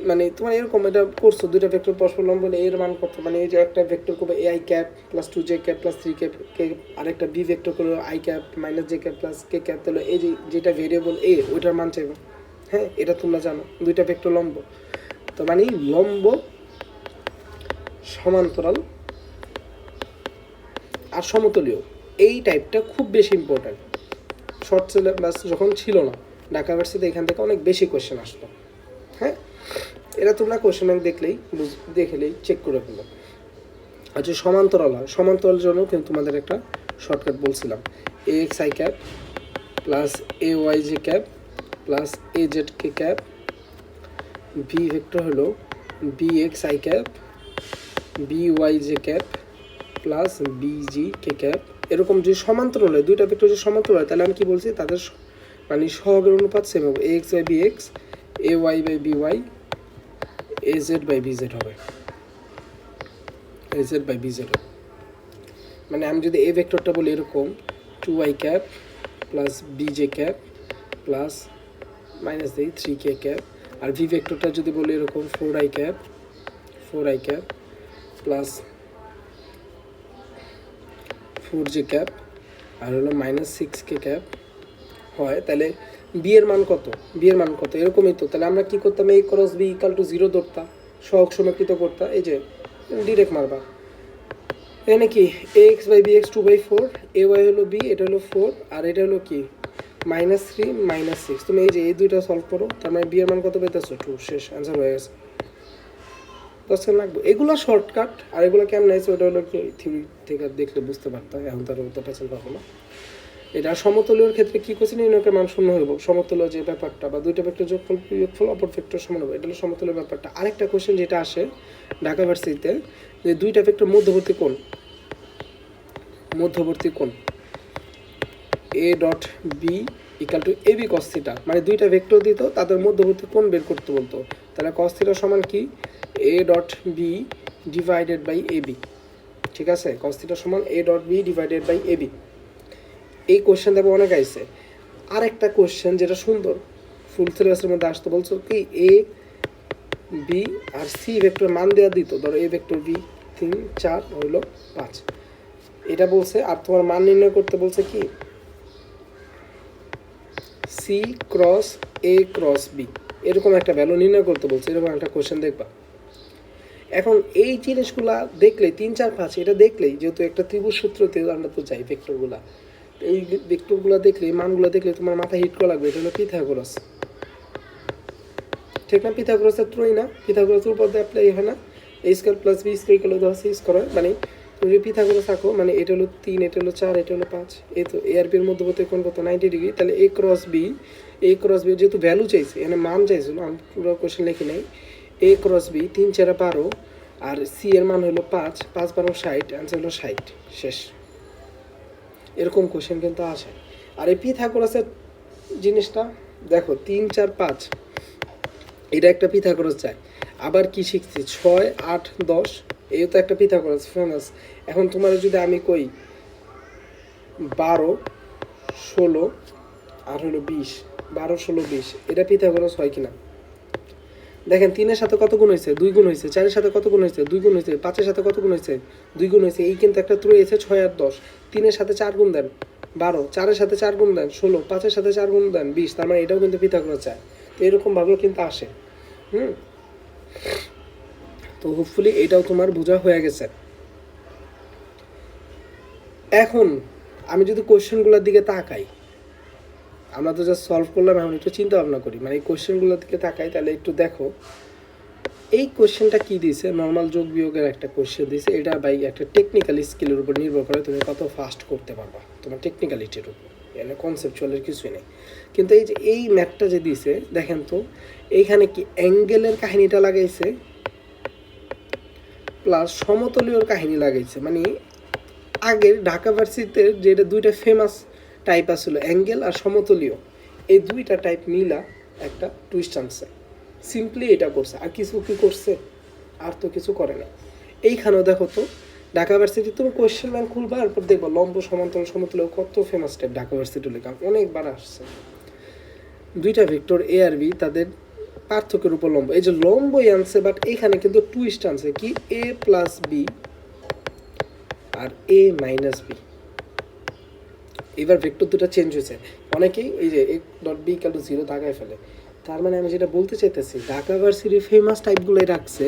S1: মানে তোমার এরকম এটা করছো, দুইটা ভেক্টর পরস্পর লম্ব হলে এর মান কত, মানে এই যে একটা ভেক্টর করবে ai cap + 2j cap + 3k কে, আরেকটা বি ভেক্টর করবে i cap - j cap + k cap, তাহলে এই যেটা ভেরিয়েবল a ওইটার মান চাইবে। হ্যাঁ, এটা তোমরা জানো, দুইটা ভেক্টর লম্ব, তো মানে লম্ব সমান্তরাল আর সমতলীয়, এই টাইপটা খুব বেশি ইম্পর্ট্যান্ট। শর্ট সিলেবাস যখন ছিল না ঢাকা ভার্সিটিতে, এখান থেকে অনেক বেশি কোয়েশ্চেন আসতো। হ্যাঁ, এটা তোমরা কোয়েশ্চেন ব্যাংক দেখলেই চেক করে ফেলো। আচ্ছা, সমান্তরাল হয়, সমান্তরালের জন্য কিন্তু তোমাদের একটা শর্টকাট বলছিলাম, axi cap + ayj cap + azk cap, b vector হলো bxi cap byj cap + bgk cap. এরকম যে সমান্তরাল হয়, দুইটা ভেক্টর যে সমান্তরাল হয়, তাহলে আমি কি বলছি তাদের মানে সহগের অনুপাত সেম হবে, ax/bx, ay/by, az/bz হবে, az/bz হবে। মানে আমি যদি এ ভেক্টরটা বলি এরকম 2i cap + bj cap + -3k cap, আর ভি ভেক্টরটা যদি বলি এরকম 4i ক্যাপ + 4j ক্যাপ, আর হলো -6k ক্যাপ হয়, তাহলে বি এর মান কত, এরকমই তো। তাহলে আমরা কি করতাম, a × b = 0 ধরতাম, সহগ সমীকৃত করতাম, এই যে ডিরেক্ট মারবা এখানে কি x by b x 2/4, a y হলো বি, এটা হলো 4, আর এটা হলো কি -3 -6। তুমি এই যে এই দুইটা সলভ করো, তার মানে বি এর মান কত পেতেছো 2, শেষ, অ্যান্সার হয়ে গেছে। 10 সেকেন্ড লাগবে। এগুলো শর্টকাট, আর এগুলো কেমন আছে ওটা হলো কি থিওরি থেকে দেখলে বুঝতে পারতাম, এখন তার উত্তর পেছন পাবো না। এটা সমতলীয়র ক্ষেত্রে কি করছে, নির্ণয়কের মান শূন্য হইব, সমতলীয় যে ব্যাপারটা, বা দুইটা ভেক্টর যোগফল বিয়োগফল অপর ভেক্টর সমান হবে, এটা হলো সমতলীয় ব্যাপারটা। আরেকটা কোশ্চেন যেটা আসে ঢাকা ভার্সিটিতে, যে দুইটা ভেক্টর মধ্যবর্তী কোণ, a dot B equal to a b cos theta, মানে দুইটা ভেক্টর দিত, তাদের মধ্যবর্তী কোণ বের করতে বলতো, তাহলে কস থিটা সমান কি এ dot b divided by a b. ঠিক আছে, কস থিটা সমান a dot b divided by a b. এই কোশ্চেন দেবো অনেক আইসে। আর একটা কোশ্চেন যেটা সুন্দর, ফুল সিলেবাসের মধ্যে আসতে বলছো কি a B R c vector মান দেওয়া দিত, ধরো এ ভেক্টর বি 3 4 হইল 5, এটা বলছে। আর তোমার মান নির্ণয় করতে বলছে কি সি ক্রস এ ক্রস বি, এরকম একটা ভ্যালু নির্ণয় করতে বলছে, এরকম একটা কোশ্চেন দেখবা। এখন এই জিনিসগুলা দেখলে 3 4 5 এটা দেখলেই, যেহেতু একটা ত্রিভুজ সূত্রতে আমরা তো যাই ভেক্টরগুলা, এই ভেক্টরগুলো দেখলে, এই মানগুলো দেখলে তোমার মাথায় হিট করা লাগবে, এটা হলো পিথাগোরাস। ঠিক না, পিথাগোরাসের থ্রুই না, পিথাগোরাসের উপর দিয়ে অ্যাপ্লাই হয় না, a square plus b square equal to c square হয়, মানে তুমি যদি পিথাগোরাস আঁকো, মানে এটা হলো 3, এটা হলো 4, এটা হলো 5, এই তো এ আর বি এর মধ্যবর্তী কোণ কত 90 ডিগ্রি, তাহলে এ ক্রস বি, এ ক্রস বি যেহেতু ভ্যালু চাইছে, এখানে মান চাইছিল, আমি পুরো কোশ্চেন লিখি নাই, এ ক্রস বি 3 4 12, আর সি এর মান হলো 5 5 12 60, অ্যান্সার হলো 60, শেষ। এরকম কোশ্চেন কিন্তু আসে। আর এই পিথাগোরাসের জিনিসটা দেখো 3 4 5, এটা একটা পিথাগোরাস যায়। আবার কি শিখছি 6 8 10, এই তো একটা পিথাগোরাস ফেমাস। এখন তোমার যদি আমি কই 12 16 আর হলো 20, 12 16 20, এটা পিথাগোরাস হয় কিনা দেখেন। 3 এর সাথে কত গুণ হয়েছে 2 গুণ হয়েছে, 4 এর সাথে কত গুণ হয়েছে 2 গুণ হয়েছে, 5 এর সাথে কত গুণ হয়েছে 2 গুণ হয়েছে, এই কিন্তু একটা ত্রয়ী এসে 6 আর 10, 3 এর সাথে 4 গুণ দেন 12, 4 এর সাথে 4 গুণ দেন 16, 5 এর সাথে 4 গুণ দেন 20, তার মানে এটাও কিন্তু পিথাগোরাস চায়। তো এরকম ভাবেও কিন্তু আসে। তো হোপফুলি এটাও তোমার বোঝা হয়ে গেছে। এখন আমি যদি কোয়েশ্চেনগুলোর দিকে তাকাই, আমরা তো জাস্ট সলভ করলাম, এখন একটু চিন্তা ভাবনা করি, মানে এই কোয়েশ্চেনগুলোর দিকে তাকাই, তাহলে একটু দেখো এই কোয়েশ্চেনটা কি দিয়েছে, নর্মাল যোগ বিয়োগের একটা কোয়েশ্চেন দিয়েছে। এটা বাই একটা টেকনিক্যাল স্কিলের উপর নির্ভর করে তুমি কত ফাস্ট করতে পারবা, তোমার টেকনিক্যালিটির উপর, মানে কনসেপচুয়ালের কিছুই নেই। কিন্তু এই যে এই ম্যাথটা যে দিয়েছে, দেখেন তো এইখানে কি অ্যাঙ্গেলের কাহিনীটা লাগাইছে প্লাস সমতলীয়র কাহিনী লাগাইছে। মানে আগের ঢাকা ভার্সিটিতে যেটা দুইটা ফেমাস টাইপ আসলো অ্যাঙ্গেল আর সমতলীয়, এই দুইটা টাইপ মিলা একটা টুইস্ট আনছে। সিম্পলি এটা করছে, আর কিছু কি করছে, আর তো কিছু করে না। এইখানেও দেখো তো ঢাকা ভার্সিটি তুমি কোয়েশ্চেন ব্যাংক খুলবা, এরপর দেখবো লম্ব সমান্তরাল সমতলীয় কত ফেমাস টাইপ ঢাকা ভার্সিটি লেখা অনেকবার আসছে। দুইটা ভেক্টর এ আর বি, তাদের পার্থক্যের উপর লম্ব, এই যে লম্বই আনছে, বাট এইখানে কিন্তু টুইস্ট আনছে কি এ প্লাস বি আর এ মাইনাস বি। এবার ভেক্টর দুটো চেঞ্জ হয়েছে, অনেকেই এই যে a dot b equal to 0 দাগায় ফেলে। তার মানে আমি যেটা বলতে চাইতেছি, ঢাকা ভার্সিটির ফেমাস টাইপগুলোই রাখছে,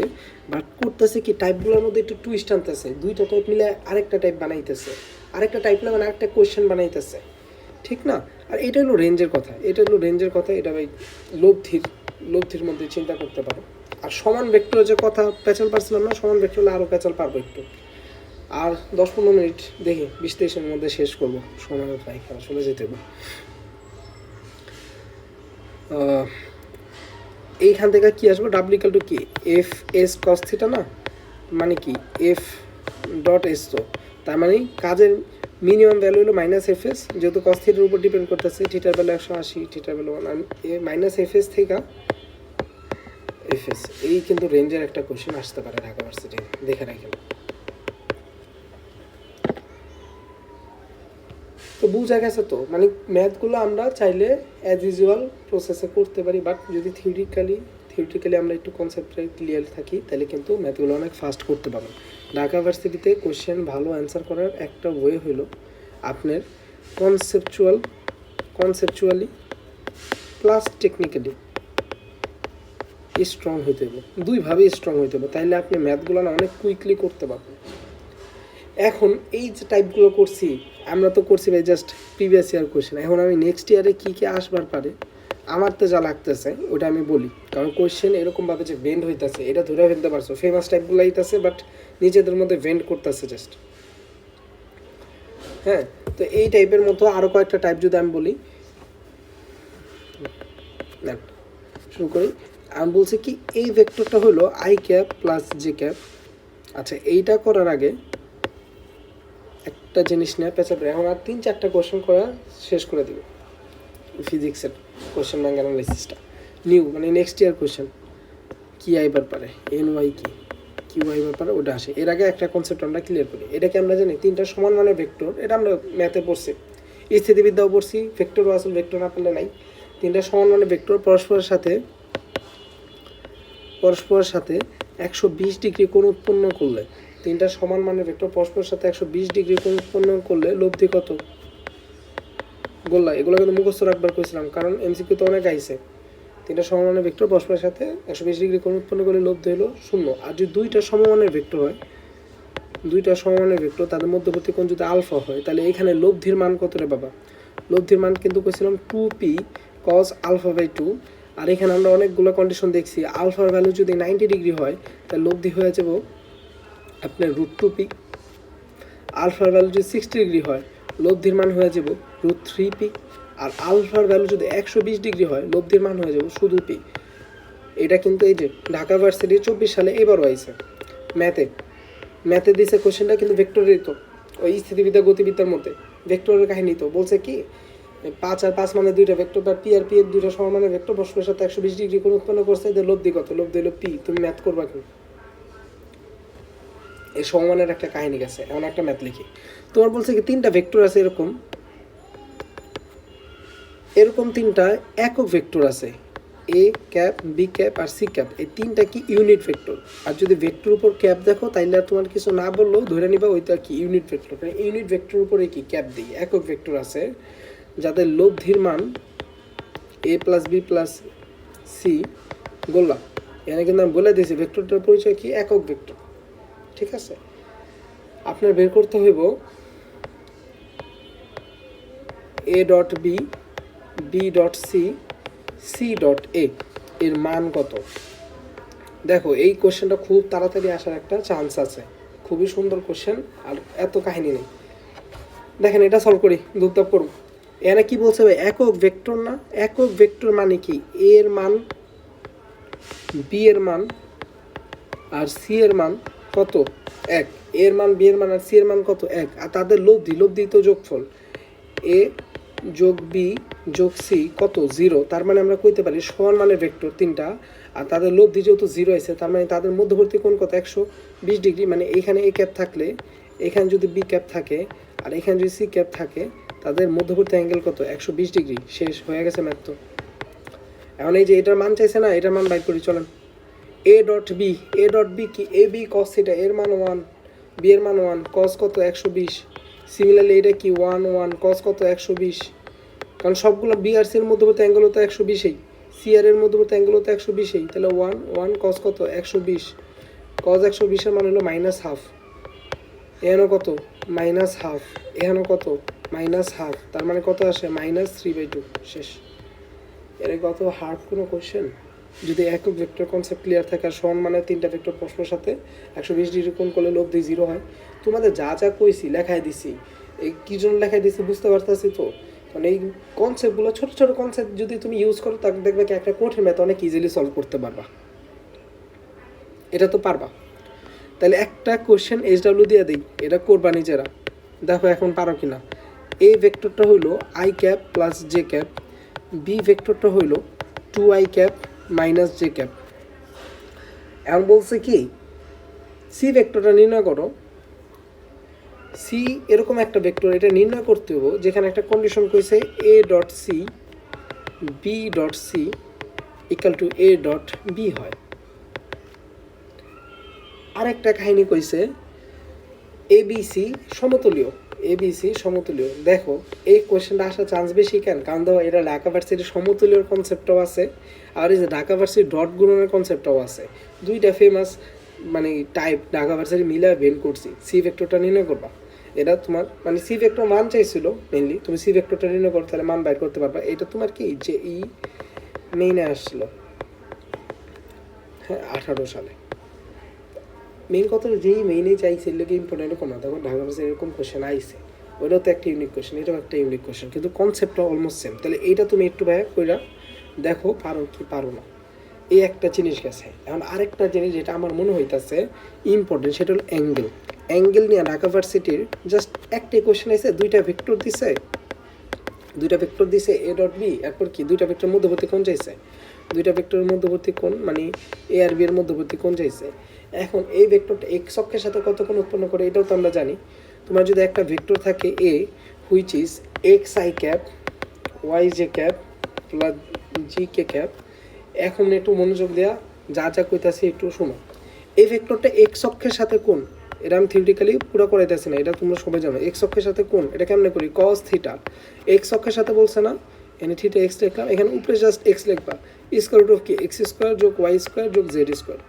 S1: বাট করতেছে কি টাইপগুলোর মধ্যে একটু টুইস্ট আনতেছে, দুইটা টাইপ মিলে আরেকটা টাইপ বানাইতেছে, আরেকটা টাইপ না মানে আরেকটা কোয়েশ্চেন বানাইতেছে, ঠিক না? আর এটা হলো রেঞ্জের কথা, এটা হলো রেঞ্জের কথা, এটা ভাই লব্ধির মধ্যে চিন্তা করতে পারো। আর সমান ভেক্টর যে কথা প্যাচাল পারছিলাম না, সমান ভেক্টর হলে আরও প্যাচাল পারবো একটু। আর 10-15 মিনিট দেখি 20-23-এর মধ্যে শেষ করবো, সময় প্রায় আসলে যেতে হবে। এইখান থেকে কি আসবো, ডাব্লিউ ইকুয়াল টু কি এফ এস কস থিটা না, মানে কি এফ ডট এস, তো তার মানে কাজের মিনিমাম ভ্যালু হলো মাইনাস এফ এস, যেহেতু কস থিটার উপর ডিপেন্ড করতেছে, থিটার ভ্যালু 180, থিটার ভ্যালু 1, মাইনাস এফ এস থেকে এফ এস। এই কিন্তু রেঞ্জের একটা কোশ্চেন আসতে পারে ঢাকা ভার্সিটি, দেখে রাখেন। তো বুঝা গেছে তো, মানে ম্যাথগুলো আমরা চাইলে অ্যাজ ইউজুয়াল প্রসেসে করতে পারি, বাট যদি থিওরিটিক্যালি আমরা একটু কনসেপ্টে ক্লিয়ার থাকি, তাহলে কিন্তু ম্যাথগুলো অনেক ফাস্ট করতে পারবো। ঢাকা ভার্সিটিতে কোশ্চেন ভালো অ্যান্সার করার একটা ওয়ে হলো আপনার কনসেপচুয়ালি প্লাস টেকনিক্যালি স্ট্রং হইতে হবে, দুইভাবেই স্ট্রং হইতে হবে, তাইলে আপনি ম্যাথগুলো না অনেক কুইকলি করতে পারবেন। এখন এই যে টাইপগুলো করছি আমরা তো করছি ভাই জাস্ট প্রিভিয়াস ইয়ার কোয়েশ্চেন। এখন আমি নেক্সট ইয়ারে কী কী আসবার পারে আমার তো যা লাগতেছে ওটা আমি বলি, কারণ কোয়েশ্চেন এরকমভাবে যে ভেন্ড হইতেছে এটা ধরে ফেলতে পারছো, ফেমাস টাইপগুলো হইতেছে বাট নিজেদের মধ্যে ভেন্ড করতেছে জাস্ট। হ্যাঁ, তো এই টাইপের মতো আরও কয়েকটা টাইপ যদি আমি বলি, না শুরু করি। আমি বলছি কি এই ভেক্টরটা হলো i cap plus j cap. আচ্ছা, এইটা করার আগে একটা জিনিস নেওয়া পেঁচাপড়ে, এখন আর 3-4টা কোয়েশ্চেন করা শেষ করে দিবে ফিজিক্সের কোয়েশ্চেন ব্যাংক অ্যানালাইসিসটা। নিউ মানে নেক্সট ইয়ার কোয়েশ্চেন কী আইবার পারে, এন ওয়াই কি কিউ আইবার পারে ওটা আসে। এর আগে একটা কনসেপ্ট আমরা ক্লিয়ার করি, এটাকে আমরা জানি 3টা সমান মানে ভেক্টর, এটা আমরা ম্যাথে পড়ছি, স্থিতিবিদ্যাও পড়ছি, ভেক্টরও আসল, ভেক্টর না পেলে নাই। 3টা সমান মানে ভেক্টর পরস্পরের সাথে 120 ডিগ্রি কোণ উৎপন্ন করলে, 3টা সমান মানে ভেক্টর পরস্পরের সাথে 120 ডিগ্রি কোণ উৎপন্ন করলে লব্ধি কত? গোল্লা, এগুলো কিন্তু মুখস্থ রাখবার করেছিলাম কারণ এমসিকিউ তো অনেক আইছে। 3টা সমমানের ভেক্টর পরস্পরের সাথে 120 ডিগ্রি কোণ উৎপন্ন করলে লব্ধি হলো 0। আর যদি 2টা সমমানের ভেক্টর হয়, 2টা সমমানের ভেক্টর তাদের মধ্যবর্তী কোণ যদি আলফা হয়, তাহলে এখানে লব্ধির মান কত রে বাবা? লব্ধির মান কিন্তু কইছিলাম 2p cos α/2। আর এখানে আমরা অনেকগুলো কন্ডিশন দেখছি, আলফার ভ্যালু যদি 90 ডিগ্রি হয় তাহলে লব্ধি হয়ে যাব আপনার √2p। আলফার ভ্যালু যদি 60 ডিগ্রি হয় লব্ধির মান হয়ে যাব √3p। আর আলফার ভ্যালু যদি 120 ডিগ্রি হয় লব্ধির মান হয়ে যাব শুধু p। এটা কিন্তু এই যে ঢাকা ভার্সিটি 24 সালে এবারও আইছে ম্যাথে দিছে কোশ্চেনটা, কিন্তু ভেক্টরের তো ওই স্থিতিবিদ্যা গতিবিদ্যার মধ্যে ভেক্টরের কাহিনী তো বলছে কি 5 আর 5 মানে 2টা ভেক্টর, বা পি আর পি এর 2টা সমান মানে ভেক্টর পরস্পরের সাথে 120 ডিগ্রি কোণ উৎপন্ন করছে, এদের লব্ধি কত? লব্ধি হলো পি। তুমি ম্যাথ করবা কি? এই সমানের একটা কাহিনী গেছে, এমন একটা ম্যাথ লিখি। তোমার বলছে কি 3টা ভেক্টর আছে এরকম 3টা একক ভেক্টর আছে, এ ক্যাপ, বি ক্যাপ আর সি ক্যাপ। এই 3টা কি ইউনিট ভেক্টর। আর যদি ভেক্টর উপর ক্যাপ দেখো তাইলে আর তোমার কিছু না বললেও ধরে নিবা ওইটা কি ইউনিট ভেক্টর। ইউনিট ভেক্টর উপরে কি ক্যাপ দিই, একক ভেক্টর আছে যাদের লব্ধির মান a plus b plus c গোল্লা। এখানে কিন্তু আমি বলে দিয়েছি ভেক্টরটার পরিচয় কি, একক ভেক্টর। ঠিক আছে, আপনার বের করতে হইব a dot b, b dot c, c dot a এর মান কত। দেখো এই কোশ্চেনটা খুব তাড়াতাড়ি আসার একটা চান্স আছে, খুবই সুন্দর কোশ্চেন আর এত কাহিনী নেই। দেখেন এটা সলভ করি, দুপদাপ করুন। এখানে কি বলছে ভাই, একক ভেক্টর না, একক ভেক্টর মানে কি এ এর মান, বি এর মান আর সি এর মান কত? 1। এর মান, বি এর মান আর সি এর মান কত? 1। আর তাদের লব্ধি তো যোগফল, এ যোগ বি যোগ সি কত? 0। তার মানে আমরা কইতে পারি সমান মানে ভেক্টর 3টা, আর তাদের লব্ধি যেহেতু 0 আছে তার মানে তাদের মধ্যবর্তী কোণ কত? 120 ডিগ্রি। মানে এইখানে এ ক্যাপ থাকলে এখানে যদি বি ক্যাপ থাকে আর এখানে যদি সি ক্যাপ থাকে, তাদের মধ্যবর্তী অ্যাঙ্গেল কত? 120 ডিগ্রি। শেষ হয়ে গেছে ম্যাথ তো। এখন এই যে এটার মান চাইছে না, এটার মান বাইর করি চলেন। এ ডট বি কি, এ বি কস থিটা, এর মান 1, বি এর মান 1, কস কত? 120। সিমিলারলি এটা কি 1 1 কস কত? 120। কারণ সবগুলো বি আর সি এর মধ্যবর্তী অ্যাঙ্গেল তো 120, সি আর এর মধ্যবর্তী অ্যাঙ্গেল তো 120, তাহলে 1 1 কস কত? 120। কস 120 এর মান হলো -1/2। এখানেও কত? -1/2। এখানেও কত? -1/2। তার মানে কত আসে? -3/2। শেষ। এর কত হার্ড কোনো কোশ্চেন? যদি একক ভেক্টর কনসেপ্ট ক্লিয়ার থাকে আর সমান মানে 3টা ভেক্টর পরস্পরের সাথে 120 ডিগ্রি কোণ করলে লব্ধি 0 হয়। তোমাদের যা যা কইছি লেখাই দিছি, এই কী জন্য লেখাই দিছি বুঝতে পারতেছি তো। মানে এই কনসেপ্টগুলো ছোট ছোট কনসেপ্ট যদি তুমি ইউজ করো তাহলে দেখবে কি একটা কঠিন ম্যাথ অনেক ইজিলি সলভ করতে পারবা। এটা তো পারবা। তাহলে একটা কোশ্চেন HW দিয়ে দিই, এটা করবা নিজেরা, দেখো এখন পারো কিনা। এ ভেক্টরটা হইলো i cap plus j cap, b ভেক্টরটা হইলো 2i cap minus J cap. এখন বলছে কি সি ভেক্টরটা নির্ণয় করো। সি এরকম একটা ভেক্টর, এটা নির্ণয় করতে হবে যেখানে একটা কন্ডিশন কইছে a dot c b dot c equal to a dot b হয়। আরেকটা কাহিনী কইছে এবিসি সমতুল্য, এবিসি সমতুল্য। দেখো এই কোয়েশ্চেনটা আসার চান্স বেশি কেন, কারণ দেখো এটা ঢাকা ভার্সিটির সমতুল্যের কনসেপ্টটাও আছে, আর এই যে ঢাকা ভার্সিটির ডট গুণনের কনসেপ্টটাও আছে। দুইটা ফেমাস মানে টাইপ ঢাকা ভার্সিটি মিলে বের করছি, সি ভেক্টরটা নির্ণয় করবা। এটা তোমার মানে সি ভেক্টর মান চাইছিল মেইনলি, তুমি সি ভেক্টরটা নির্ণয় করো তাহলে মান বাইর করতে পারবা। এটা তোমার কি যে ই মেইনে আসছিল, হ্যাঁ 18 সালে। মেইন কথা যেই মেইনে চাইছে এগুলোকে ইম্পর্টেন্ট কোনো, তখন ঢাকা ভার্সিটি এরকম কোয়েশ্চেন আইছে, ওইটাও তো একটা ইউনিক কোয়েশ্চেন, এটাও একটা ইউনিক কোয়েশ্চেন, কিন্তু কনসেপ্টটা অলমোস্ট সেম। তাহলে এইটা তুমি একটু ভাইয়া কইরা দেখো পারো কি পারো না, এই একটা জিনিস গেছে। এখন আরেকটা জিনিস যেটা আমার মনে হইতেছে ইম্পর্টেন্ট, সেটা হলো অ্যাঙ্গেল। অ্যাঙ্গেল নিয়ে ঢাকা ভার্সিটির জাস্ট একটাই কোয়েশ্চেন আছে, দুইটা ভেক্টর দিছে এ ডট বি, এরপর কি দুইটা ভেক্টর মধ্যবর্তী কোণ চাইছে, দুইটা ভেক্টরের মধ্যবর্তী কোণ মানে এ আর বি এর মধ্যবর্তী কোণ চাইছে। এখন এই ভেক্টরটা এক্স অক্ষের সাথে কত কোণ উৎপন্ন করে এটাও তো আমরা জানি। তোমার যদি একটা ভেক্টর থাকে a which is x i cap y j cap plus z k cap, এখন একটু মনোযোগ দেওয়া, যা যা কইতাছি একটু শোনো। এই ভেক্টরটা এক্স অক্ষের সাথে কোণ, এটা আমি থিওরিটিক্যালি পুরো করাইতেছি না, এটা তোমরা সবাই জানো। এক্স অক্ষের সাথে কোণ এটা কেমনে করি, কস থিটা, এক্স অক্ষের সাথে বলছে না, এখানে থিটা এক্স লিখলাম, এখানে উপরে জাস্ট এক্স লিখবা, স্কোয়ার রুট অফ কি এক্স স্কোয়ার যোগ ওয়াই স্কোয়ার যোগ জেড স্কোয়ার।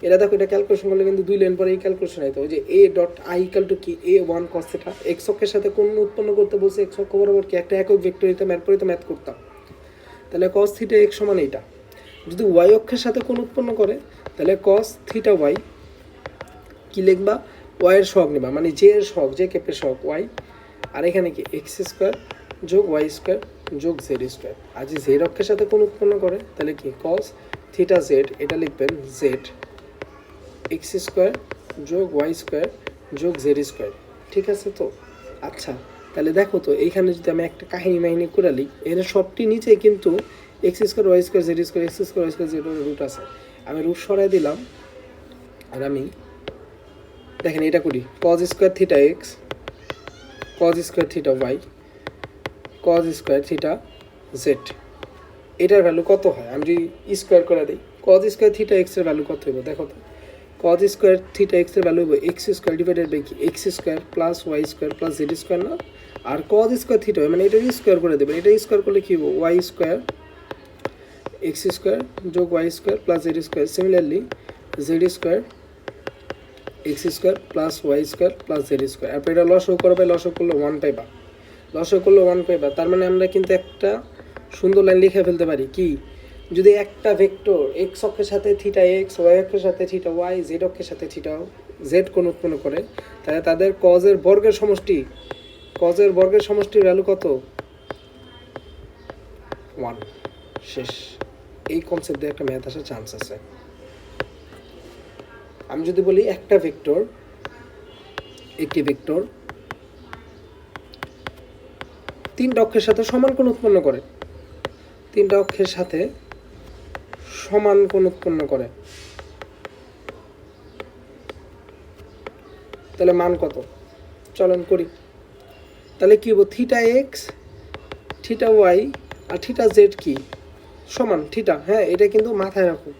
S1: এটা দেখো এটা ক্যালকুলেশন করলে কিন্তু 2 লাইন পরে এই ক্যালকুলেশন আইতো, ওই যে a dot I equal to কি এ ওয়ান কস থিটা, এক্স অক্ষের সাথে কোণ উৎপন্ন করতে বলছে, এক্স অক্ষ বরাবর কি একটা একক ভেক্টর নিতাম, এরপরে তো ম্যাথ করতাম। তাহলে কস থিটা এক্স সমান এইটা। যদি ওয়াই অক্ষের সাথে কোণ উৎপন্ন করে তাহলে কস থিটা ওয়াই কী লিখবা, ওয়াইয়ের সহগ নেবা, মানে জে এর সহগ, জে ক্যাপের সহগ ওয়াই, আর এখানে কি এক্স স্কোয়ার যোগ ওয়াই স্কোয়ার যোগ জেড স্কোয়ার। আর যদি জেড অক্ষের সাথে কোণ উৎপন্ন করে তাহলে কি কস থিটা জেড, এটা লিখবেন জেড এক্স স্কোয়ার যোগ ওয়াই স্কোয়ার যোগ জেড স্কোয়ার। ঠিক আছে তো? আচ্ছা তাহলে দেখো তো এইখানে যদি আমি একটা কাহিনী মাহিনী করে লিখ, এখানে সবটি নিচে কিন্তু x square y square Z square, x square y square z root আছে, আমি রুট সরাই দিলাম। আর আমি দেখেন এটা করি, cos square theta x cos square theta y cos square theta z, এটার ভ্যালু কত হয় আমি যদি স্কোয়ার করে দিই, কজ স্কোয়ার থিটা এক্সের ভ্যালু কত হইব দেখো তো, কজ স্কোয়ার থিটা এক্সের ভ্যালু হইব এক্স স্কোয়ার ডিভাইডেড বাই কি x square plus y square plus z square না। আর কজ স্কোয়ার থিটা মানে এটা স্কোয়ার করে দেবেন, এটা স্কোয়ার করলে কী হইব ওয়াই স্কোয়ার এক্স স্কোয়ার যোগ Y square plus z square, similarly z square x square plus y square plus z square. এরপর এটা লসও করবে, লসও করলে 1 পাইবা, লসও করলে 1 পাইবা। তার মানে আমরা কিন্তু একটা সুন্দর লাইন লিখে ফেলতে পারি কি, যদি একটা ভেক্টর এক্স অক্ষের সাথে থিটা এক্স ওয়াই অক্ষের সাথে থিটা ওয়াই জেড অক্ষের সাথে থিটা জেড কোণ উৎপন্ন করে, তাহলে তাদের কজের বর্গের সমষ্টির ভ্যালু কত 1। শেষ। এই কনসেপ্ট দিয়ে একটা ম্যাথ আসার চান্স আছে। আমি যদি বলি একটি ভেক্টর 3টা অক্ষের সাথে সমান কোণ উৎপন্ন করে, 3টা অক্ষের সাথে সমান কোণ উৎপন্ন করে, তাহলে মান কত চলন করি। তাহলে কি হবো, থিটা এক্স থিটা ওয়াই আর থিটা জেড কি সমান থিটা, হ্যাঁ এটা কিন্তু মাথায় রাখো।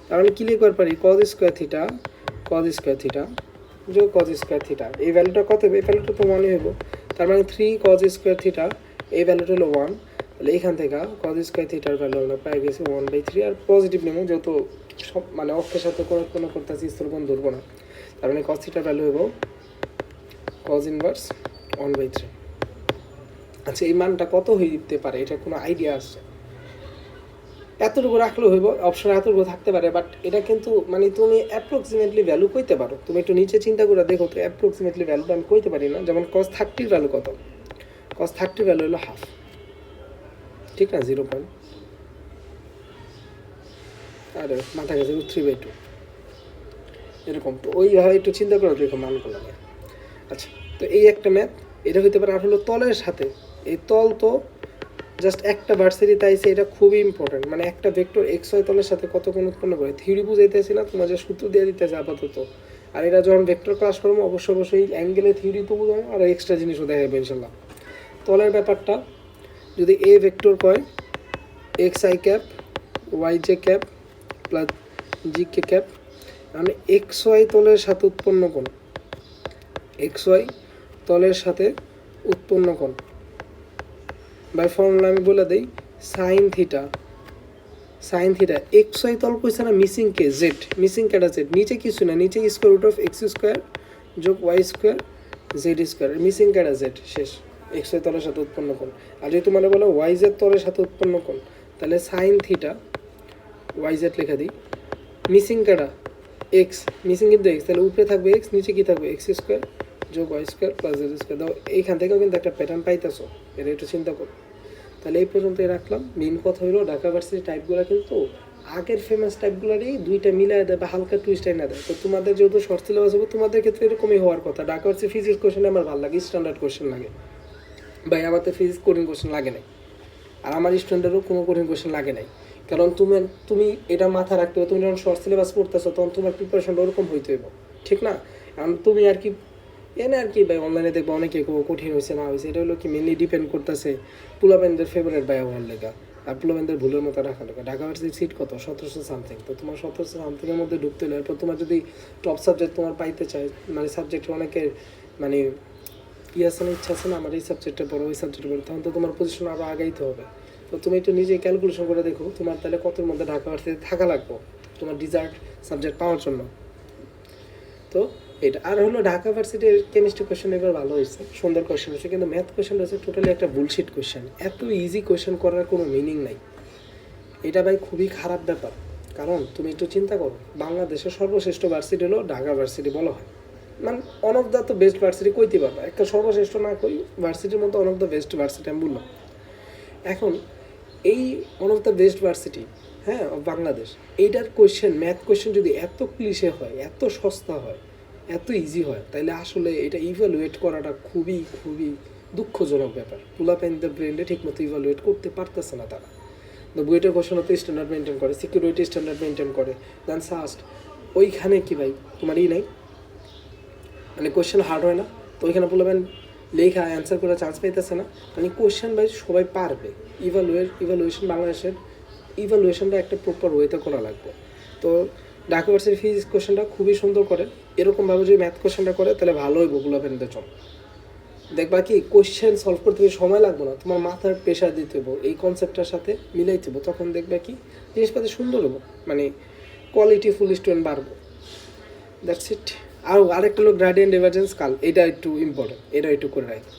S1: তার মানে কি লিখতে পারি কজ স্কোয়ার থিটা যোগ কজ স্কোয়ার থিটা, এই ভ্যালুটা কত হবে, এই ভ্যালুটা তো 1 হইব। তার মানে 3 কজ স্কোয়ার থিটা, এই ভ্যালুটা হলো 1। তাহলে এইখান থেকে কজ স্কোয়ার থিটার ভ্যালু আমরা পাই গেছি 1/3, আর পজিটিভ নেবো যেহেতু সব মানে অক্ষের সাথে কোনো করতেছি স্থূলকোণ ধরবো না। তার মানে কজ থিটার ভ্যালু হইব কজ ইনভার্স 1/3। আচ্ছা এই মানটা কত হইতে পারে এটা কোনো আইডিয়া আছে? এতটুকু রাখলেও হইব, অপশন এতটুকু থাকতে পারে, বাট এটা কিন্তু মানে তুমি অ্যাপ্রক্সিমেটলি ভ্যালু কইতে পারো। তুমি একটু নিচে চিন্তা করে দেখো তো, অ্যাপ্রক্সিমেটলি ভ্যালুটা আমি কইতে পারি না। যেমন cos 30 ভ্যালু কত, cos 30 ভ্যালু হলো হাফ, ঠিক না 0. আরে মাথা গেছে 3/2 এরকম। তো ওইভাবে একটু চিন্তা করে দেখো মানগুলো। আচ্ছা তো এই একটা ম্যাথ, এটা হইতে পারে। আর হলো তলের সাথে, এই তল তো জাস্ট একটা ভার্সিটি তাইছে, এটা খুবই ইম্পর্টেন্ট। মানে একটা ভেক্টর এক্স ওয়াই তলের সাথে কত কোণ উৎপন্ন করে থিওরি বুঝাইতেছি না, তোমার যে সূত্র দিয়ে দিতেছে আপাতত। আর এটা যখন ভেক্টর ক্লাস করবো অবশ্যই অ্যাঙ্গেলের থিওরি তো বোঝাবে, আর এক্সট্রা জিনিসও দেখাবে ইনশাল্লাহ। তলের ব্যাপারটা যদি এ ভেক্টর কয় x i cap y j cap plus z k cap, মানে এক্স ওয়াই তলের সাথে উৎপন্ন কোণ, এক্স ওয়াই তলের সাথে উৎপন্ন কোণ বাই ফর্মুলা আমি বলে দিই sine theta sine theta X Y তল কইছে না মিসিং কে জেড, মিসিং কেটা জেড, নিচে কিছু না, নিচে square root of X square যোগ Y square Z square, missing কেটা জেড, শেষ। এক্স ওয়াই তলের সাথে উৎপন্ন কোণ। আর যদি তোমার বলো ওয়াই জেড তলের সাথে উৎপন্ন কোণ, তাহলে সাইন থিটা ওয়াই জেড লেখা দিই, মিসিং কেটা এক্স, মিসিং কিন্তু এক্স, তাহলে উপরে থাকবে এক্স, নিচে কি থাকবে এক্স স্কোয়ার যোগ Y square plus z square. দাও এইখান থেকেও কিন্তু একটা প্যাটার্ন পাইতেছো, এটা একটু চিন্তা করো। তাহলে এই পর্যন্তই রাখলাম। মেন কথা হলো ঢাকা ভার্সিটি টাইপগুলো কিন্তু আগের ফেমাস টাইপগুলোরই দুইটা মিলাই দেয় বা হালকা টুইস্ট এনে দেয়। তো তোমাদের যেহেতু শর্ট সিলেবাস হবে তোমাদের ক্ষেত্রে এরকমই হওয়ার কথা। ঢাকা ভার্সিটি ফিজিক্স কোশ্চেন আমার ভালো লাগে, স্ট্যান্ডার্ড কোশ্চেন লাগে ভাই, আমার তো ফিজিক্স কঠিন কোশ্চেন লাগে নাই, আর আমার স্টুডেন্টেরও কোনো কঠিন কোশ্চেন লাগে নাই। কারণ তুমি এটা মাথা রাখতে হবে, তুমি যখন শর্ট সিলেবাস পড়তেছো তখন তোমার প্রিপারেশনটা ওরকম হইতে হইব, ঠিক না? কারণ তুমি আর কি এনে আর কি ভাই অনলাইনে দেখবো অনেকে কঠিন হয়েছে না হয়েছে, এটা হলো কি মেনলি ডিপেন্ড করতেছে পোলাবেনদের ফেভারিট বাই হওয়ার লেগা আর পোলাবেনদের ভুলের মতো রাখা লেগা। ঢাকা ভার্সিটির সিট কত 1700 সামথিং, তো তোমার 1700 সামথিংয়ের মধ্যে ঢুকতে হলে এরপর তোমার যদি টপ সাবজেক্ট তোমার পাইতে চায়, মানে সাবজেক্ট অনেকের মানে আছে না, ইচ্ছা আছে না আমার এই সাবজেক্টে পড়ো ওই সাবজেক্টে পড়ো, তখন তো তোমার পজিশন আরও আগাইতে হবে। তো তুমি একটু নিজে ক্যালকুলেশন করে দেখো তোমার তাহলে কতর মধ্যে ঢাকা ভার্সিটিতে থাকা লাগবে তোমার ডিজার্ট সাবজেক্ট পাওয়ার জন্য। তো এটা আর হলো ঢাকা ভার্সিটির কেমিস্ট্রি কোয়েশ্চেন এবার ভালো হয়েছে, সুন্দর কোয়েশ্চেন হয়েছে, কিন্তু ম্যাথ কোয়েশ্চেন হচ্ছে টোটালি একটা বুলশিট কোয়েশ্চেন। এত ইজি কোয়েশ্চেন করার কোনো মিনিং নাই, এটা ভাই খুবই খারাপ ব্যাপার। কারণ তুমি একটু চিন্তা করো, বাংলাদেশের সর্বশ্রেষ্ঠ ভার্সিটি হলো ঢাকা ভার্সিটি বলা হয়, মানে অন অফ দ্য তো বেস্ট ভার্সিটি কইতে পারবা, একটা সর্বশ্রেষ্ঠ না কই ভার্সিটির মধ্যে on of the best varsity আমি বললাম। এখন এই one of the best varsity, হ্যাঁ, বাংলাদেশ, এইটার কোয়েশ্চেন ম্যাথ কোয়েশ্চেন যদি এত ক্লিশে হয়, এত সস্তা হয়, এত ইজি হয়, তাহলে আসলে এটা ইভ্যালুয়েট করাটা খুবই খুবই দুঃখজনক ব্যাপার। পোলাপাইনদের ব্রেনটা ঠিকমতো ইভ্যালুয়েট করতে পারতেছে না তারা। তো বুয়েটের কোয়েশ্চেন হতে স্ট্যান্ডার্ড মেনটেন করে, সিকিউরিটি স্ট্যান্ডার্ড মেনটেন করে, দেন সাস্ট ওইখানে কি ভাই তোমার নাই, মানে কোয়েশ্চেন হার্ড হয় না, তো ওইখানে পোলাপাইন লেখা অ্যান্সার করার চান্স পাইতেছে না। মানে কোয়েশ্চেন ভাই সবাই পারবে, ইভ্যালুয়েশন বাংলাদেশের ইভ্যালুয়েশনটা একটা প্রপার ওয়েতে করা লাগবে। তো ঢাকা ভার্সিটির ফিজিক্স কোয়েশ্চেনটা খুবই সুন্দর করে, এরকমভাবে যদি ম্যাথ কোয়েশ্চেনটা করে তাহলে ভালো হইব পোলাপাইনদের জন্য। দেখবা কি কোয়েশ্চেন সলভ করতে সময় লাগবে না, তোমার মাথার প্রেশার দিতে হবো, এই কনসেপ্টটার সাথে মিলাইতে হবো, তখন দেখবা কি জিনিসপাতি সুন্দর হবো, মানে কোয়ালিটিফুল স্টুডেন্ট বাড়বো। That's it. আর আরেকটা হলো গ্রেডিয়েন্ট ডিভারজেন্স কাল, এটা একটু ইম্পর্টেন্ট, এটা একটু করে রাখি।